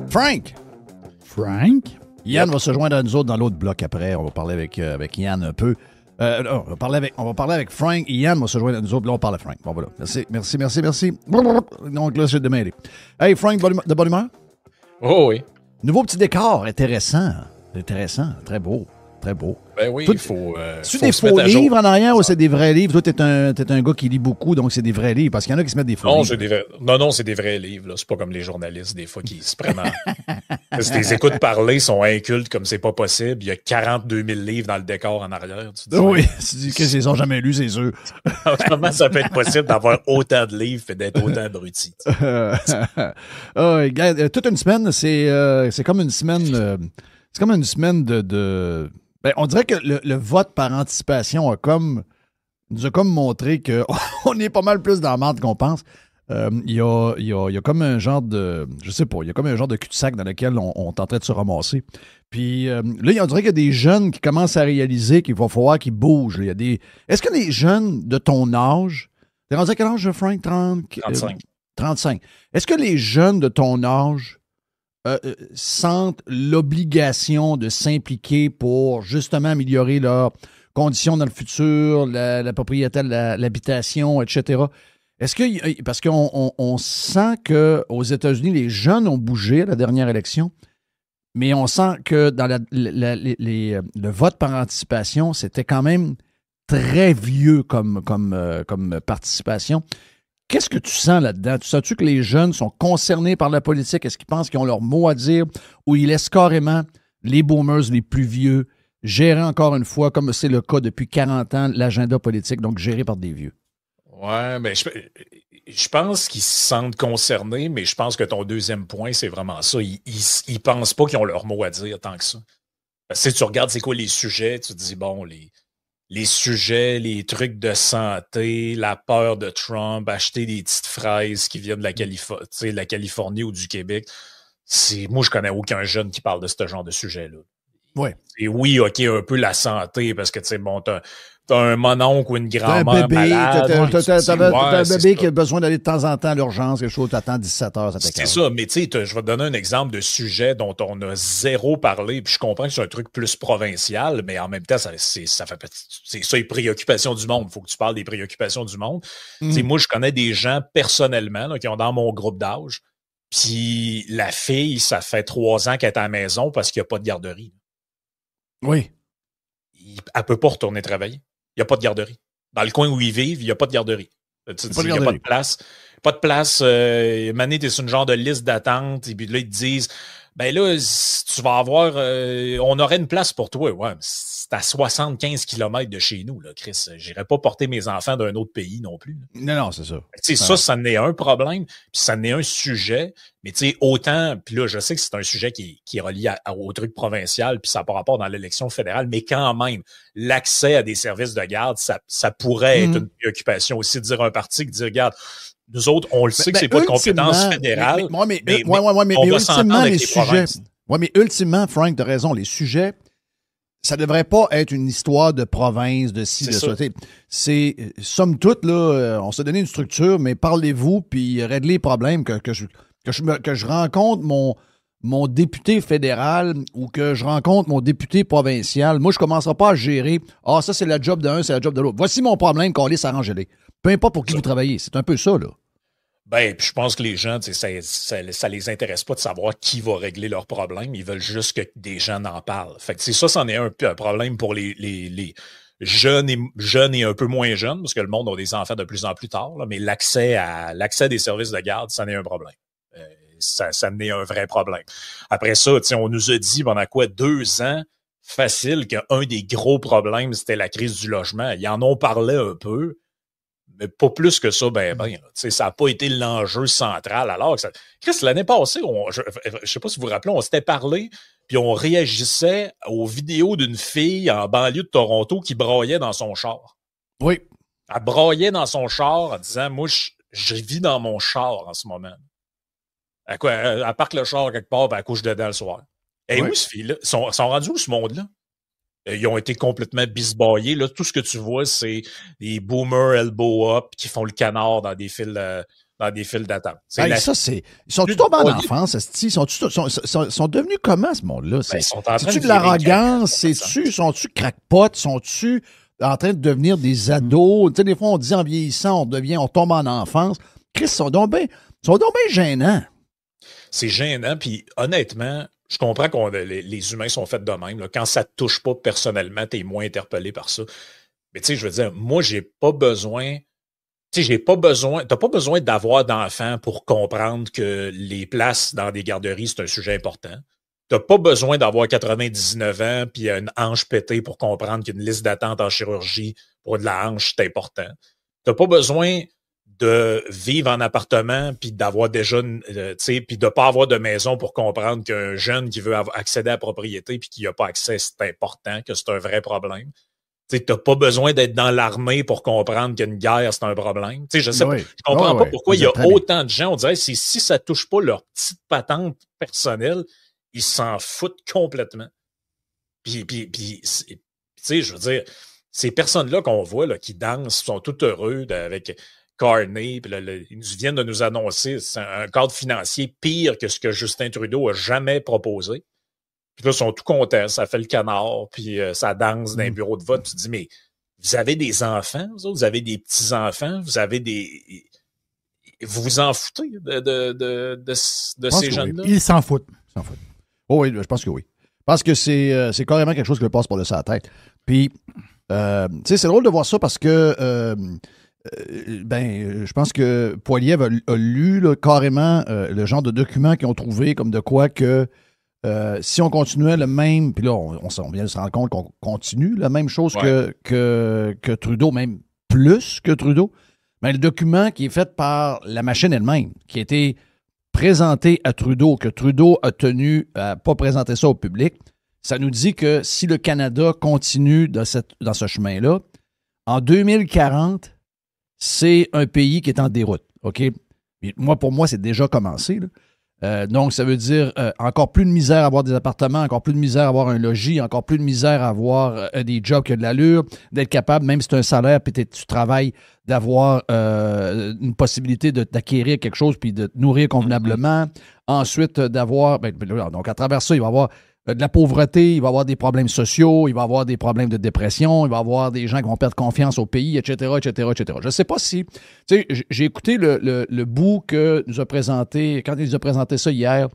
Frank! Frank? Yann va se joindre à nous autres dans l'autre bloc après. On va parler avec Yann un peu. Non, on va parler avec Frank. Yann va se joindre à nous autres. Là, on parle à Frank. Bon, voilà. Merci. Donc là, c'est de m'aider. Hey, Frank, de bonne humeur? Oh oui. Nouveau petit décor. Intéressant. Très beau. Ben oui, il faut. C'est des faux livres en arrière ou c'est des vrais livres? Toi, t'es un gars qui lit beaucoup, donc c'est des vrais livres. Parce qu'il y en a qui se mettent des faux livres. Non, c'est des vrais livres. C'est pas comme les journalistes, des fois, qui se prennent en. Si les écoutes parler sont incultes comme c'est pas possible. Il y a 42 000 livres dans le décor en arrière. Tu dis, oui, tu dis qu'ils les ont jamais lus, c'est eux. Comment ça peut être possible d'avoir autant de livres et d'être autant abruti? Toute une semaine, c'est comme une semaine. C'est comme une semaine de... Ben, on dirait que le vote par anticipation nous a comme montré qu'on est pas mal plus dans la merde qu'on pense. Il y a comme un genre de... Je sais pas, il y a comme un genre de cul-de-sac dans lequel on tenterait de se ramasser. Puis là, on dirait qu'il y a des jeunes qui commencent à réaliser qu'il va falloir qu'ils bougent. Est-ce que les jeunes de ton âge... T'es rendu à quel âge, Frank? 35. 35. Est-ce que les jeunes de ton âge sentent l'obligation de s'impliquer pour justement améliorer leurs conditions dans le futur, la propriété, l'habitation, etc. Est-ce que, parce qu'on sent qu'aux États-Unis, les jeunes ont bougé à la dernière élection, mais on sent que dans le vote par anticipation, c'était quand même très vieux comme participation. Qu'est-ce que tu sens là-dedans? Tu sens-tu que les jeunes sont concernés par la politique? Est-ce qu'ils pensent qu'ils ont leur mot à dire? Ou ils laissent carrément les boomers, les plus vieux, gérer encore une fois, comme c'est le cas depuis 40 ans, l'agenda politique, donc géré par des vieux? Ouais, mais je pense qu'ils se sentent concernés, mais je pense que ton deuxième point, c'est vraiment ça. Ils pensent pas qu'ils ont leur mot à dire tant que ça. Parce que tu regardes c'est quoi les sujets, tu te dis, bon, les sujets, les trucs de santé, la peur de Trump, acheter des petites fraises qui viennent de la Californie ou du Québec. Moi, je connais aucun jeune qui parle de ce genre de sujet-là. Ouais. Et oui, OK, un peu la santé, parce que, tu sais, bon, t'as un mononcle ou une grand-mère malade. T'as un bébé qui a besoin d'aller de temps en temps à l'urgence, quelque chose, t'attends 17 heures, ça t'écarte. C'est ça, mais tu sais, je vais te donner un exemple de sujet dont on a zéro parlé, puis je comprends que c'est un truc plus provincial, mais en même temps, c'est ça les préoccupations du monde. Il faut que tu parles des préoccupations du monde. Tu sais, moi, je connais des gens personnellement là, qui ont dans mon groupe d'âge, puis la fille, ça fait 3 ans qu'elle est à la maison parce qu'il n'y a pas de garderie. Oui. Elle peut pas retourner travailler. Il n'y a pas de garderie. Dans le coin où ils vivent, il n'y a pas de garderie. Il n'y a pas de place. Pas de place. Mané, tu es sur une genre de liste d'attente. Et puis là, ils te disent, ben là, tu vas avoir... on aurait une place pour toi. Ouais, c'est à 75 km de chez nous, là, Chris. J'irais pas porter mes enfants d'un autre pays non plus. Là. Non, c'est ça. Tu sais, ça en est un problème, puis ça en est un sujet. Mais tu sais, autant... Puis là, je sais que c'est un sujet qui est relié au truc provincial, puis ça n'a pas rapport dans l'élection fédérale, mais quand même, l'accès à des services de garde, ça pourrait être une préoccupation aussi de dire un parti qui dit, regarde, nous autres, on le sait que c'est pas de compétence fédérale. Mais ultimement, les sujets. Oui, mais ultimement, Frank, tu as raison, les sujets, ça devrait pas être une histoire de province, de ci, de ça. C'est, somme toute, là, on s'est donné une structure, mais parlez-vous, puis réglez les problèmes que je rencontre mon député fédéral ou que je rencontre mon député provincial. Moi, je ne commencerai pas à gérer. Ah, ça, c'est la job d'un, c'est la job de l'autre. Voici mon problème, qu'on laisse arranger-les. Peu importe pour qui vous travaillez. C'est un peu ça, là. Ben, puis je pense que les gens, ça les intéresse pas de savoir qui va régler leurs problèmes. Ils veulent juste que des gens en parlent. Fait que ça, c'en est un problème pour les jeunes et un peu moins jeunes, parce que le monde a des enfants de plus en plus tard, là, mais l'accès à des services de garde, ça en est un problème. Ça en est un vrai problème. Après ça, on nous a dit pendant 2 ans, facile, qu'un des gros problèmes, c'était la crise du logement. Ils en ont parlé un peu, mais pas plus que ça, ça n'a pas été l'enjeu central. Alors que Chris, l'année passée, je sais pas si vous vous rappelez, on s'était parlé, puis on réagissait aux vidéos d'une fille en banlieue de Toronto qui braillait dans son char. Oui. Elle braillait dans son char en disant, moi, je vis dans mon char en ce moment. Elle parque le char quelque part, puis elle couche dedans le soir. Et oui, ces filles-là, sont rendus où, ce monde-là? Ils ont été complètement bisbaillés. Là, tout ce que tu vois, c'est des boomers elbow up qui font le canard dans des fils dans des files d'attente. Hey, ils sont tous tombés en enfance, ils sont devenus comment, ce monde-là? C'est-tu de l'arrogance? Sont-tu crackpots? Sont-tu en train de devenir des ados? Tu sais, des fois, on dit en vieillissant, on tombe en enfance. Chris, ils sont donc bien gênants. C'est gênant, puis honnêtement, je comprends que les humains sont faits de même. Là. Quand ça te touche pas personnellement, tu es moins interpellé par ça. Mais tu sais, je veux dire, moi, j'ai pas besoin... Tu sais, t'as pas besoin d'avoir d'enfants pour comprendre que les places dans des garderies, c'est un sujet important. T'as pas besoin d'avoir 99 ans puis une hanche pétée pour comprendre qu'une liste d'attente en chirurgie pour de la hanche, c'est important. T'as pas besoin de vivre en appartement puis d'avoir déjà, tu sais, puis de pas avoir de maison pour comprendre qu'un jeune qui veut accéder à la propriété puis qui n'a pas accès, c'est important, que c'est un vrai problème. Tu n'as pas besoin d'être dans l'armée pour comprendre qu'une guerre, c'est un problème. Je sais pas, je comprends pas pourquoi il y a autant de gens, on dirait, si ça touche pas leur petite patente personnelle, ils s'en foutent complètement. Puis je veux dire, ces personnes-là qu'on voit, là, qui dansent, sont tout heureux avec Carney, puis ils viennent de nous annoncer un cadre financier pire que ce que Justin Trudeau a jamais proposé. Puis là, ils sont tout contents, ça fait le canard, puis ça danse dans les bureaux de vote. Tu te dis, mais vous avez des enfants, vous avez des petits-enfants, vous avez des... Vous vous en foutez de ces jeunes-là? Oui. Ils s'en foutent. Oh oui, je pense que oui. Parce que c'est carrément quelque chose qui le passe par-dessus la tête. Puis, tu sais, c'est drôle de voir ça parce que, je pense que Poilievre a lu là, carrément le genre de documents qu'ils ont trouvé, comme de quoi que si on continuait le même, puis là, on vient de se rendre compte qu'on continue la même chose que Trudeau, même plus que Trudeau, mais le document qui est fait par la machine elle-même, qui a été présenté à Trudeau, que Trudeau a tenu à ne pas présenter ça au public, ça nous dit que si le Canada continue dans ce chemin-là, en 2040, c'est un pays qui est en déroute. OK? Pour moi, c'est déjà commencé, là. Donc, ça veut dire encore plus de misère à avoir des appartements, encore plus de misère à avoir un logis, encore plus de misère à avoir des jobs qui ont de l'allure, d'être capable, même si tu as un salaire puis tu travailles, d'avoir une possibilité d'acquérir quelque chose puis de te nourrir convenablement. Ensuite, d'avoir... donc, à travers ça, il va y avoir de la pauvreté, il va y avoir des problèmes sociaux, il va y avoir des problèmes de dépression, il va y avoir des gens qui vont perdre confiance au pays, etc., etc., etc. Je ne sais pas si... Tu sais, j'ai écouté le bout que nous a présenté, quand il nous a présenté ça hier,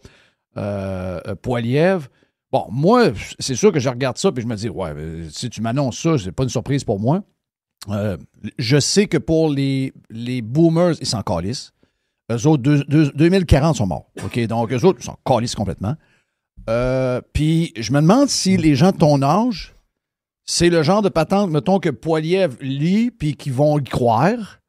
Poilievre. Bon, moi, c'est sûr que je regarde ça puis je me dis, ouais, si tu m'annonces ça, c'est pas une surprise pour moi. Je sais que pour les boomers, ils s'en calissent. Eux autres, 2040 sont morts. OK? Donc, eux autres, ils s'en calissent complètement. Puis je me demande si les gens de ton âge, c'est le genre de patente, mettons, que Poilievre lit, puis qu'ils vont y croire,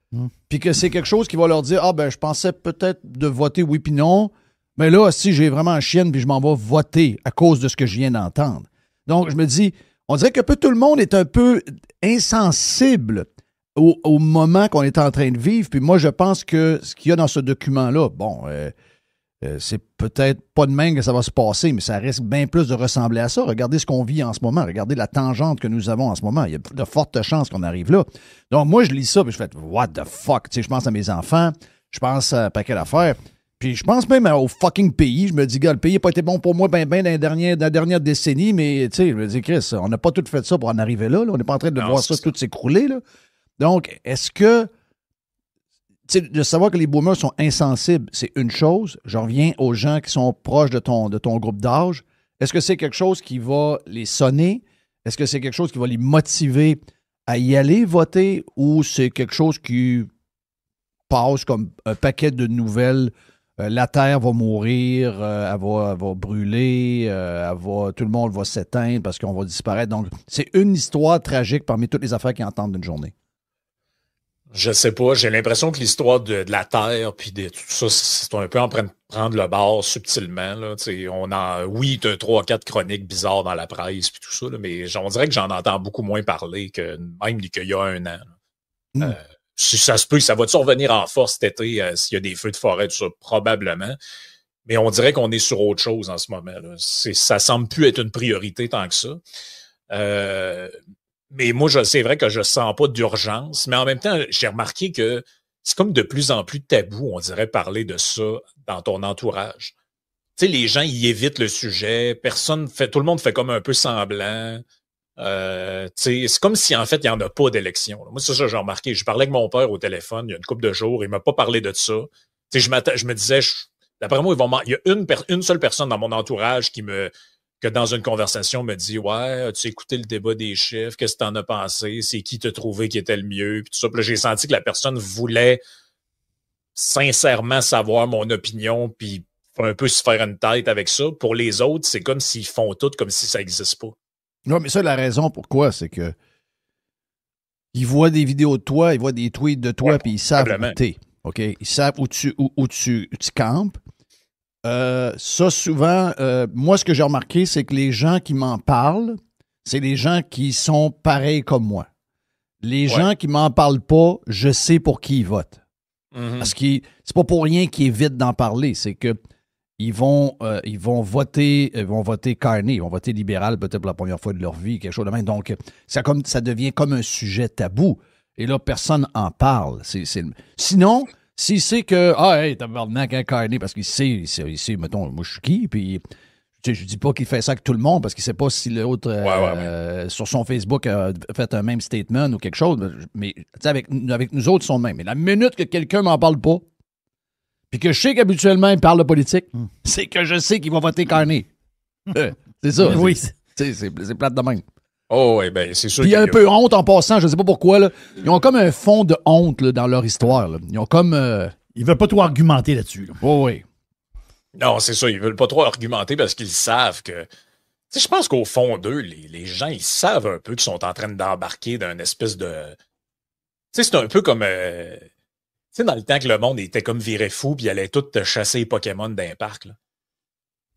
puis que c'est quelque chose qui va leur dire, je pensais peut-être de voter oui puis non, mais là, si j'ai vraiment un chienne, puis je m'en vais voter à cause de ce que je viens d'entendre. Donc, je me dis, on dirait que tout le monde est un peu insensible au moment qu'on est en train de vivre, puis moi, je pense que ce qu'il y a dans ce document-là, c'est peut-être pas de même que ça va se passer, mais ça risque bien plus de ressembler à ça. Regardez ce qu'on vit en ce moment. Regardez la tangente que nous avons en ce moment. Il y a de fortes chances qu'on arrive là. Donc, moi, je lis ça, puis je fais « What the fuck? » Tu sais, je pense à mes enfants, je pense à un paquet d'affaires. Puis je pense même au fucking pays. Je me dis, gars, le pays n'a pas été bon pour moi dans la dernière décennie, mais tu sais, je me dis, Chris, on n'a pas tout fait ça pour en arriver là. On n'est pas en train de voir ça tout s'écrouler, là. Donc, est-ce que de savoir que les boomers sont insensibles, c'est une chose. Je reviens aux gens qui sont proches de ton groupe d'âge. Est-ce que c'est quelque chose qui va les sonner? Est-ce que c'est quelque chose qui va les motiver à y aller voter ou c'est quelque chose qui passe comme un paquet de nouvelles? La Terre va mourir, elle va brûler, tout le monde va s'éteindre parce qu'on va disparaître. Donc, c'est une histoire tragique parmi toutes les affaires qu'ils entendent d'une journée. Je sais pas, j'ai l'impression que l'histoire de la Terre puis de tout ça, c'est un peu en train de prendre le bord subtilement. Là. Oui, tu as 3-4 chroniques bizarres dans la presse puis tout ça, là, mais on dirait que j'en entends beaucoup moins parler que même qu'il y a un an. Si ça se peut, ça va-tu revenir en force cet été s'il y a des feux de forêt, tout ça? Probablement. Mais on dirait qu'on est sur autre chose en ce moment. Là. Ça semble plus être une priorité tant que ça. Mais moi, c'est vrai que je sens pas d'urgence, mais en même temps, j'ai remarqué que c'est comme de plus en plus tabou, on dirait, parler de ça dans ton entourage. Tu sais, les gens, ils évitent le sujet, tout le monde fait comme un peu semblant. C'est comme si, en fait, il n'y en a pas d'élection. Moi, c'est ça que j'ai remarqué. Je parlais avec mon père au téléphone il y a une couple de jours, il ne m'a pas parlé de ça. Je me disais, d'après moi, il y a une seule personne dans mon entourage que dans une conversation me dit ouais, as-tu écouté le débat des chiffres, qu'est-ce que t'en as pensé, c'est qui t'as trouvé qui était le mieux, puis tout ça. Puis là, j'ai senti que la personne voulait sincèrement savoir mon opinion, puis un peu se faire une tête avec ça. Pour les autres, c'est comme s'ils font tout comme si ça n'existe pas. Non, mais ça, la raison pourquoi, c'est que ils voient des vidéos de toi, ils voient des tweets de toi, puis ils savent où t'es. OK? Ils savent où tu campes. Ça, souvent, moi, ce que j'ai remarqué, c'est que les gens qui m'en parlent, c'est les gens qui sont pareils comme moi. Les gens qui m'en parlent pas, je sais pour qui ils votent. Mm-hmm. Parce que c'est pas pour rien qu'ils évitent d'en parler. C'est que ils vont voter Carney, ils vont voter libéral peut-être pour la première fois de leur vie, quelque chose de même. Donc, ça devient comme un sujet tabou. Et là, personne en parle. Sinon, s'il sait que, hey, t'as tabarnak un Carney, parce qu'il sait, mettons, moi je suis qui, puis je dis pas qu'il fait ça avec tout le monde, parce qu'il sait pas si l'autre, sur son Facebook, a fait un même statement ou quelque chose, mais avec nous autres, ils sont de même. Mais la minute que quelqu'un m'en parle pas, puis que je sais qu'habituellement, il parle de politique, c'est que je sais qu'il va voter Carney. C'est ça. Oui. C'est plate de même. Oh, oui, ben, c'est sûr. Puis il y a un peu honte en passant, je ne sais pas pourquoi. Là. Ils ont comme un fond de honte là, dans leur histoire. Là. Ils ont comme. Ils ne veulent pas trop argumenter là-dessus. Là. Oh, oui. Non, c'est ça. Ils ne veulent pas trop argumenter parce qu'ils savent que. Tu sais, je pense qu'au fond d'eux, les gens, ils savent un peu qu'ils sont en train d'embarquer dans une espèce de. Tu sais, c'est un peu comme. Tu sais, dans le temps que le monde était comme viré fou puis il allait tout chasser les Pokémon d'un parc, là.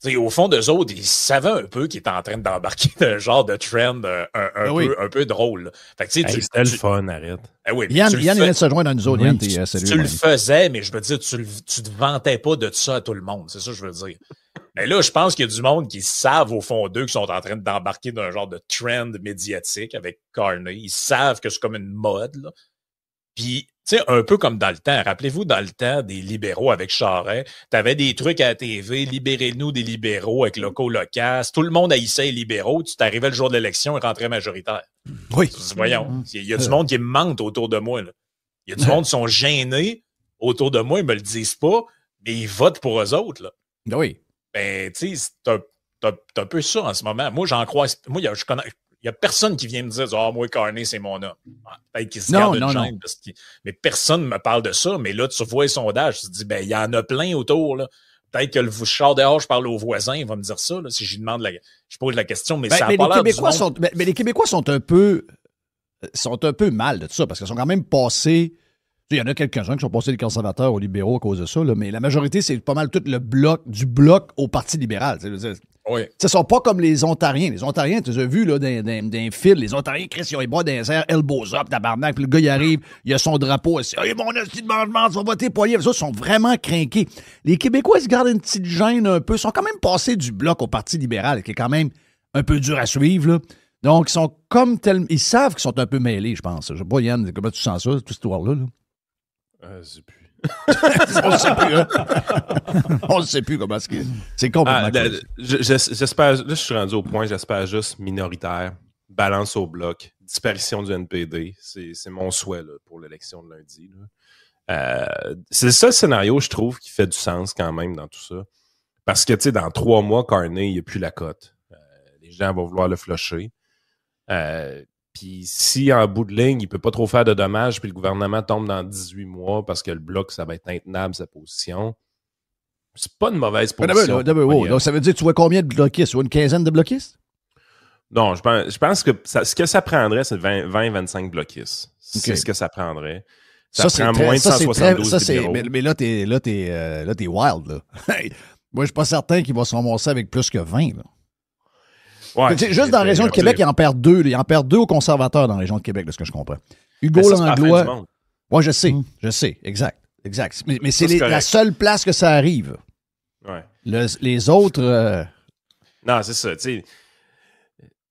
T'sais, au fond d'eux autres, ils savaient un peu qu'ils étaient en train d'embarquer d'un genre de trend un peu drôle. Là. Fait que, c'était le fun, arrête. Oui, Yann vient de se joindre à nous autres. Yann, tu le faisais, mais je veux dire, tu te vantais pas de ça à tout le monde. C'est ça que je veux dire. Mais là, je pense qu'il y a du monde qui savent au fond d'eux qu'ils sont en train d'embarquer d'un genre de trend médiatique avec Carney. Ils savent que c'est comme une mode. Là. Puis, tu sais, un peu comme dans le temps. Rappelez-vous, dans le temps des libéraux avec Charest, t'avais des trucs à la TV, libérez-nous des libéraux avec Loco Locas. Tout le monde haïssait les libéraux. Tu t'arrivais le jour de l'élection et rentrais majoritaire. Oui. Voyons, il y a du monde qui me mente autour de moi. Là. Il y a du monde qui sont gênés autour de moi, ils me le disent pas, mais ils votent pour eux autres. Là. Oui. Ben, tu sais, c'est un peu ça en ce moment. Moi, j'en crois. Moi, il n'y a personne qui vient me dire « Ah, moi, Carney, c'est mon homme. » Peut-être qu'il se garde une gêne. Mais personne ne me parle de ça. Mais là, tu vois les sondages, tu te dis « Ben, il y en a plein autour. Là. Peut-être que je sors dehors, je parle aux voisins, il va me dire ça. Là, si je pose la question, mais ça n'a pas l'air du monde. Mais les Québécois sont un peu mal de tout ça, parce qu'ils sont quand même passés... Il y en a quelques-uns qui sont passés des conservateurs aux libéraux à cause de ça, là, mais la majorité, c'est pas mal tout le bloc, du bloc au Parti libéral. Oui. Ce sont pas comme les Ontariens. Les Ontariens, tu les as vus là, d'un fil. Les Ontariens, Chris, ils ont les bras dans les airs, elbows up, tabarnak. Puis le gars, il arrive, il a son drapeau. Hey, mon esti de mangement, tu vas voter pour lui. Les autres sont vraiment crinqués. Les Québécois, ils se gardent une petite gêne un peu. Ils sont quand même passés du bloc au Parti libéral, qui est quand même un peu dur à suivre. Là. Donc, ils sont comme tellement. Ils savent qu'ils sont un peu mêlés, je pense. Je sais pas, Yann, comment tu sens ça, toute cette histoire-là? Là? Je sais plus. On ne sait plus, hein? On ne sait plus comment c'est complètement j'espère, là, je suis rendu au point, j'espère juste minoritaire, balance au bloc, disparition du NPD. C'est mon souhait là, pour l'élection de lundi. Là. C'est le seul scénario, je trouve, qui fait du sens quand même dans tout ça. Parce que, tu sais, dans 3 mois, Carney, il n'y a plus la cote. Les gens vont vouloir le flusher. Puis si, en bout de ligne, il peut pas trop faire de dommages, puis le gouvernement tombe dans 18 mois parce que le bloc, ça va être intenable, sa position, c'est pas une mauvaise position. Donc, ça veut dire que tu vois combien de bloquistes? Tu vois une quinzaine de bloquistes? Non, je pense que ce que ça prendrait, c'est 20-25 bloquistes. C'est ce que ça prendrait. Ça prend moins de 172 libéraux. Mais là, t'es wild. Là. Moi, je suis pas certain qu'il va se ramasser avec plus que 20. Là. Ouais, juste dans la région de Québec, il en perd 2. Il en perd 2 aux conservateurs dans la région de Québec, de ce que je comprends. Hugo Langlois. Oui, je sais. Exact. Mais c'est la seule place que ça arrive. Ouais. Les autres. Non, c'est ça. Tu sais,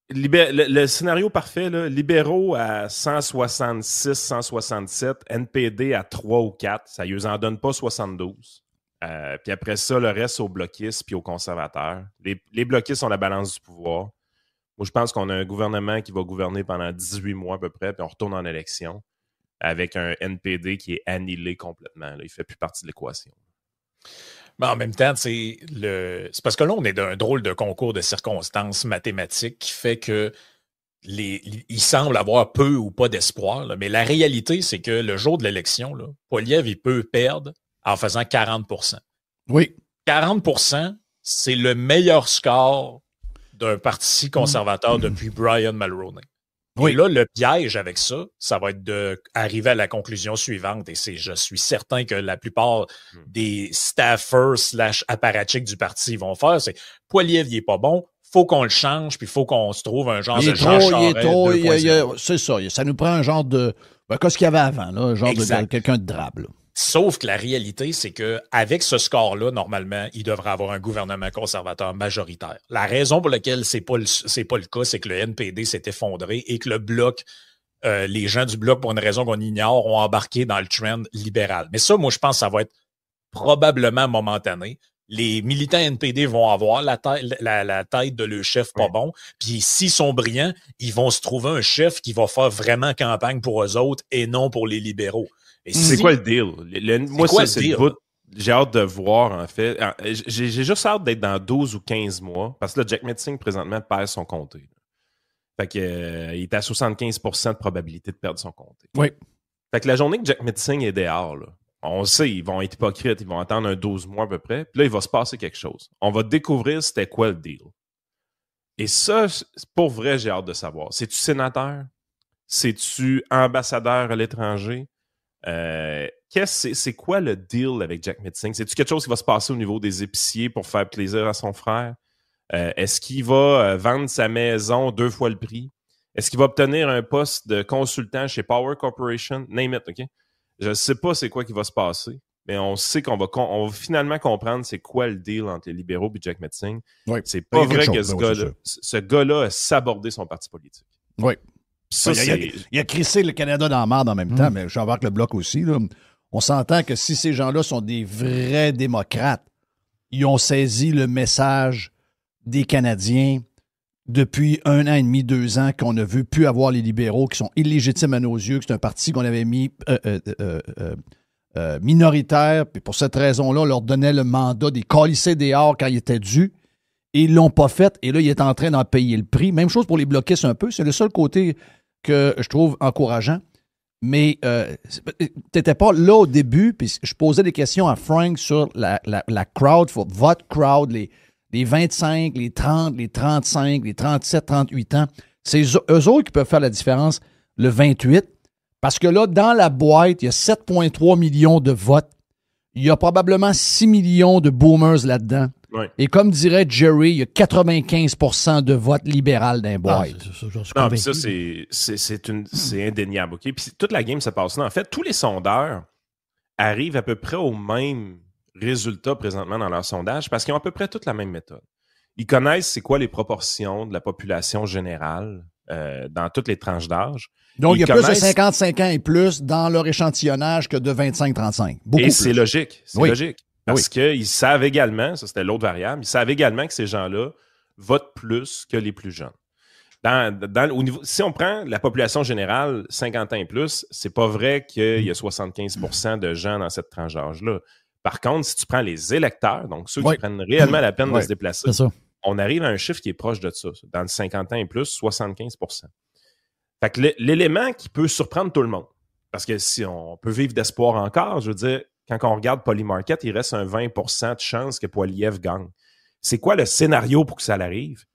Le scénario parfait, là, libéraux à 166, 167, NPD à 3 ou 4, ça ne lui en donne pas 72. Puis après ça, le reste aux bloquistes puis aux conservateurs. Les bloquistes ont la balance du pouvoir. Moi, je pense qu'on a un gouvernement qui va gouverner pendant 18 mois à peu près, puis on retourne en élection avec un NPD qui est annihilé complètement. Là. Il ne fait plus partie de l'équation. Mais en même temps, c'est parce que là, on est dans un drôle de concours de circonstances mathématiques qui fait que il semble avoir peu ou pas d'espoir. Là. Mais la réalité, c'est que le jour de l'élection, là, Poilievre, il peut perdre en faisant 40 %. Oui. 40 %, c'est le meilleur score d'un parti conservateur depuis Brian Mulroney. Oui. Et là, le piège avec ça, ça va être d'arriver à la conclusion suivante. Et je suis certain que la plupart des staffers / apparatchiks du parti vont faire, c'est Poilievre, il est pas bon, faut qu'on le change, puis il faut qu'on se trouve un genre de Jean Charest 2.0. C'est ça. Ça nous prend un genre de... qu'est-ce qu'il y avait avant, là, un genre de quelqu'un de drabe, là. Sauf que la réalité, c'est qu'avec ce score-là, normalement, il devrait avoir un gouvernement conservateur majoritaire. La raison pour laquelle c'est pas le cas, c'est que le NPD s'est effondré et que le Bloc, les gens du Bloc, pour une raison qu'on ignore, ont embarqué dans le trend libéral. Mais ça, moi, je pense que ça va être probablement momentané. Les militants NPD vont avoir la tête de leur chef pas bon. Puis s'ils sont brillants, ils vont se trouver un chef qui va faire vraiment campagne pour eux autres et non pour les libéraux. C'est quoi le deal? Moi, ça, c'est le bout. J'ai hâte de voir, en fait. J'ai juste hâte d'être dans 12 ou 15 mois. Parce que là, Jack Metzing, présentement, perd son comté. Fait que, il est à 75% de probabilité de perdre son comté. Oui. Fait que la journée que Jack Metzing est dehors, là, on sait, ils vont être hypocrites. Ils vont attendre un 12 mois à peu près. Puis là, il va se passer quelque chose. On va découvrir c'était quoi le deal. Et ça, pour vrai, j'ai hâte de savoir. C'est-tu sénateur? C'est-tu ambassadeur à l'étranger? C'est quoi le deal avec Jack Metzing? C'est-tu quelque chose qui va se passer au niveau des épiciers pour faire plaisir à son frère? Est-ce qu'il va vendre sa maison 2 fois le prix? Est-ce qu'il va obtenir un poste de consultant chez Power Corporation? Name it, OK? Je ne sais pas c'est quoi qui va se passer, mais on sait qu'on va finalement comprendre c'est quoi le deal entre les libéraux et Jack Metzing. Oui. C'est pas vrai que ce gars-là a sabordé son parti politique. Oui. Ça, il a crissé le Canada dans la marde en même temps, mais j'embarque le Bloc aussi. Là. On s'entend que si ces gens-là sont des vrais démocrates, ils ont saisi le message des Canadiens depuis 1 an et demi, 2 ans, qu'on ne veut plus avoir les libéraux, qui sont illégitimes à nos yeux, que c'est un parti qu'on avait mis minoritaire, puis pour cette raison-là, on leur donnait le mandat des câlisser dehors quand ils étaient dus. Et ils ne l'ont pas fait, et là, il est en train d'en payer le prix. Même chose pour les bloquistes un peu. C'est le seul côté que je trouve encourageant. Mais tu n'étais pas là au début, puis je posais des questions à Frank sur la crowd, votre crowd, les 25, les 30, les 35, les 37, 38 ans. C'est eux autres qui peuvent faire la différence le 28. Parce que là, dans la boîte, il y a 7,3 millions de votes. Il y a probablement 6 millions de boomers là-dedans. Ouais. Et comme dirait Jerry, il y a 95% de vote libéral dans les boîtes. Non, ça, c'est indéniable. Okay? Puis toute la game se passe là. En fait, tous les sondeurs arrivent à peu près au même résultat présentement dans leur sondage parce qu'ils ont à peu près toute la même méthode. Ils connaissent c'est quoi les proportions de la population générale dans toutes les tranches d'âge. Donc, il y a plus de 55 ans et plus dans leur échantillonnage que de 25-35. Beaucoup plus. C'est logique. C'est logique. Parce qu'ils savent également, ça c'était l'autre variable, ils savent également que ces gens-là votent plus que les plus jeunes. Au niveau, si on prend la population générale, 50 ans et plus, c'est pas vrai qu'il y a 75% de gens dans cette tranche d'âge-là. Par contre, si tu prends les électeurs, donc ceux qui prennent réellement la peine de se déplacer, on arrive à un chiffre qui est proche de ça. Dans le 50 ans et plus, 75%. Fait que l'élément qui peut surprendre tout le monde, parce que si on peut vivre d'espoir encore, je veux dire, quand on regarde Polymarket, il reste un 20% de chance que Poilievre gagne. C'est quoi le scénario pour que ça arrive?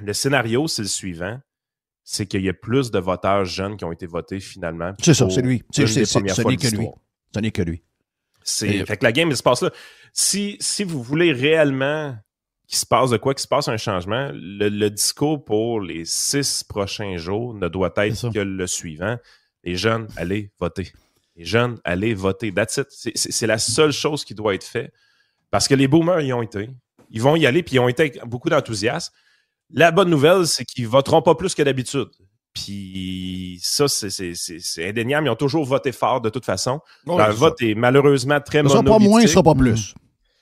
Le scénario, c'est le suivant. C'est qu'il y a plus de voteurs jeunes qui ont été votés finalement. C'est ça, c'est lui. Ce n'est que lui. Fait que la game, il se passe là. Si vous voulez réellement qu'il se passe de quoi, qu'il se passe un changement, le discours pour les 6 prochains jours ne doit être que le suivant. Les jeunes, allez voter. Les jeunes, allez voter. That's it. C'est la seule chose qui doit être faite. Parce que les boomers y ont été. Ils vont y aller, puis ils ont été avec beaucoup d'enthousiasme. La bonne nouvelle, c'est qu'ils voteront pas plus que d'habitude. Puis ça, c'est indéniable. Ils ont toujours voté fort de toute façon. Leur vote est malheureusement très monolithique. Ce sera pas moins, ce sera pas plus.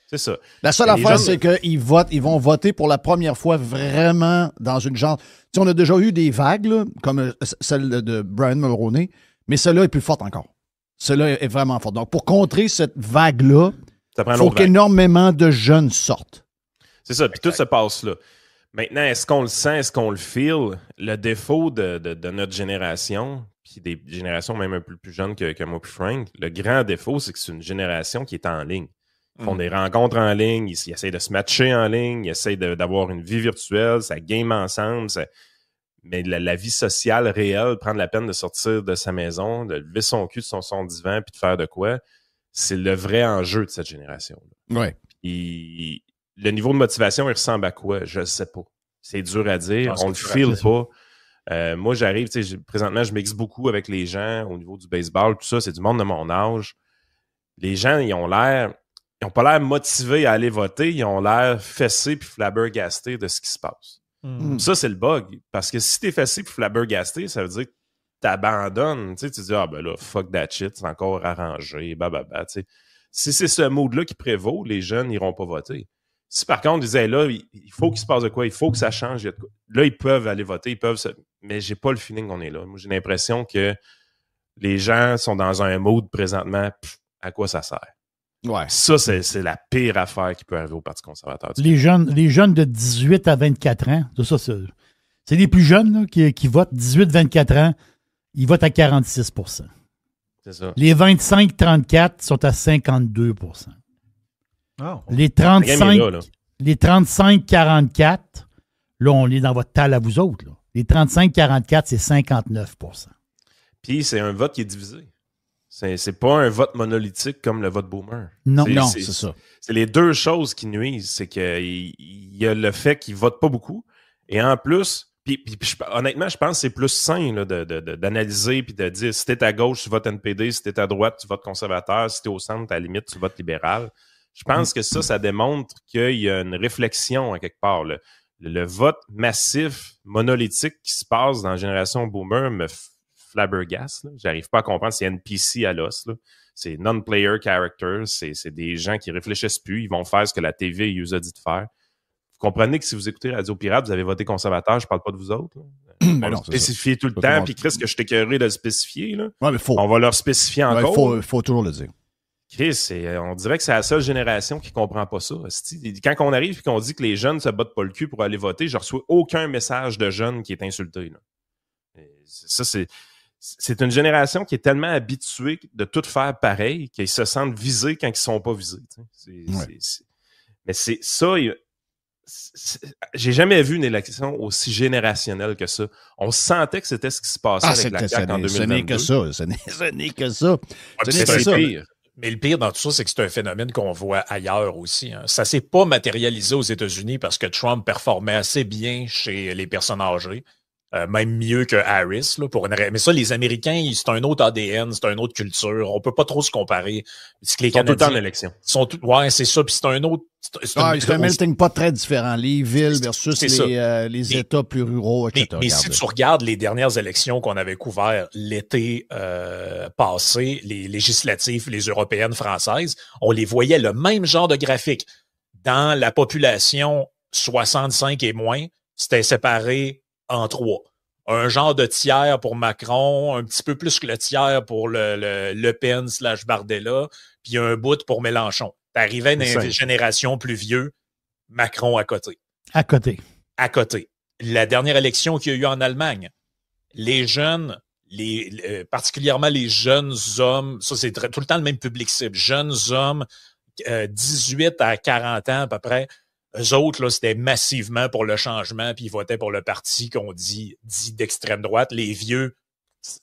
C'est ça. La seule affaire, c'est qu'ils vont voter pour la première fois vraiment dans une genre... Tu sais, on a déjà eu des vagues, là, comme celle de Brian Mulroney, mais celle-là est plus forte encore. Celle-là est vraiment forte. Donc, pour contrer cette vague-là, il faut qu'énormément de jeunes sortent. C'est ça, puis tout se passe là. Maintenant, est-ce qu'on le sent, est-ce qu'on le feel? Le défaut de notre génération, puis des générations même un peu plus jeunes que moi puis Frank, le grand défaut, c'est que c'est une génération qui est en ligne. Ils font des rencontres en ligne, ils essayent de se matcher en ligne, ils essayent d'avoir une vie virtuelle, ça game ensemble, mais la vie sociale réelle, prendre la peine de sortir de sa maison, de lever son cul de son divan puis de faire de quoi, c'est le vrai enjeu de cette génération-là. Ouais. Et le niveau de motivation, il ressemble à quoi? Je ne sais pas. C'est dur à dire. On le file pas. Moi, j'arrive, présentement, je mixe beaucoup avec les gens au niveau du baseball, tout ça, c'est du monde de mon âge. Les gens, ils n'ont pas l'air motivés à aller voter, ils ont l'air fessés puis flabbergastés de ce qui se passe. Ça, c'est le bug. Parce que si t'es fessé puis flabbergasté, ça veut dire que t'abandonnes. Tu dis, ah ben là, fuck that shit, c'est encore arrangé, bababa. Si c'est ce mood-là qui prévaut, les jeunes n'iront pas voter. Si par contre, ils disaient, là, il faut qu'il se passe de quoi, il faut que ça change. Là, ils peuvent aller voter, mais j'ai pas le feeling qu'on est là. Moi, j'ai l'impression que les gens sont dans un mood présentement, à quoi ça sert? Ouais. Ça, c'est la pire affaire qui peut arriver au Parti conservateur. Les jeunes de 18 à 24 ans, c'est les plus jeunes là, qui votent 18-24 ans, ils votent à 46 %. C'est ça. Les 25-34 sont à 52 %. Oh. Les 35-44, là, on est dans votre table à vous autres. Là. Les 35-44, c'est 59 %. Puis, c'est un vote qui est divisé. C'est pas un vote monolithique comme le vote boomer. Non, c'est ça. C'est les deux choses qui nuisent. C'est qu'il y a le fait qu'ils votent pas beaucoup. Et en plus, honnêtement, je pense que c'est plus sain là, d'analyser puis de dire si t'es à gauche, tu votes NPD, si t'es à droite, tu votes conservateur, si t'es au centre, à la limite, tu votes libéral. Je pense que ça démontre qu'il y a une réflexion à quelque part. Le vote massif, monolithique qui se passe dans la génération boomer me flabbergasté. J'arrive pas à comprendre. C'est NPC à l'os. Là. C'est non-player characters. C'est des gens qui réfléchissent plus. Ils vont faire ce que la TV vous a dit de faire. Vous comprenez que si vous écoutez Radio Pirate, vous avez voté conservateur, je parle pas de vous autres. On va le spécifier tout le temps. Puis Chris, que je t'ai écœuré de le spécifier. Là. Ouais, mais on va leur spécifier encore. Il faut toujours le dire. Chris, on dirait que c'est la seule génération qui comprend pas ça. Quand on arrive et qu'on dit que les jeunes se battent pas le cul pour aller voter, je reçois aucun message de jeunes qui est insulté. Là. Ça, c'est une génération qui est tellement habituée de tout faire pareil qu'ils se sentent visés quand ils sont pas visés. Mais c'est ça. J'ai jamais vu une élection aussi générationnelle que ça. On sentait que c'était ce qui se passait avec la CAQ en 2022. Ce n'est que ça. Ce n'est que ça. C'est pire. Mais le pire dans tout ça, c'est que c'est un phénomène qu'on voit ailleurs aussi. Hein. Ça s'est pas matérialisé aux États-Unis parce que Trump performait assez bien chez les personnes âgées. Même mieux que Harris. Là, mais ça, les Américains, c'est un autre ADN, c'est une autre culture. On peut pas trop se comparer. Ils sont tout le temps en élection. Ouais, c'est ça. Puis c'est un autre... C'est un melting pot très différent. Les villes versus les États plus ruraux, etc. Mais si tu regardes les dernières élections qu'on avait couvertes l'été passé, les législatives, les européennes, françaises, on les voyait le même genre de graphique. Dans la population 65 et moins, c'était séparé en 3. Un genre de tiers pour Macron, un petit peu plus que le tiers pour Le Pen / Bardella, puis un bout pour Mélenchon. T'arrivais dans une génération plus vieux, Macron à côté. À côté. La dernière élection qu'il y a eu en Allemagne, les jeunes, particulièrement les jeunes hommes, ça c'est tout le temps le même public cible, jeunes hommes, 18 à 40 ans à peu près, eux autres, là, c'était massivement pour le changement, puis ils votaient pour le parti qu'on dit d'extrême droite. Les vieux,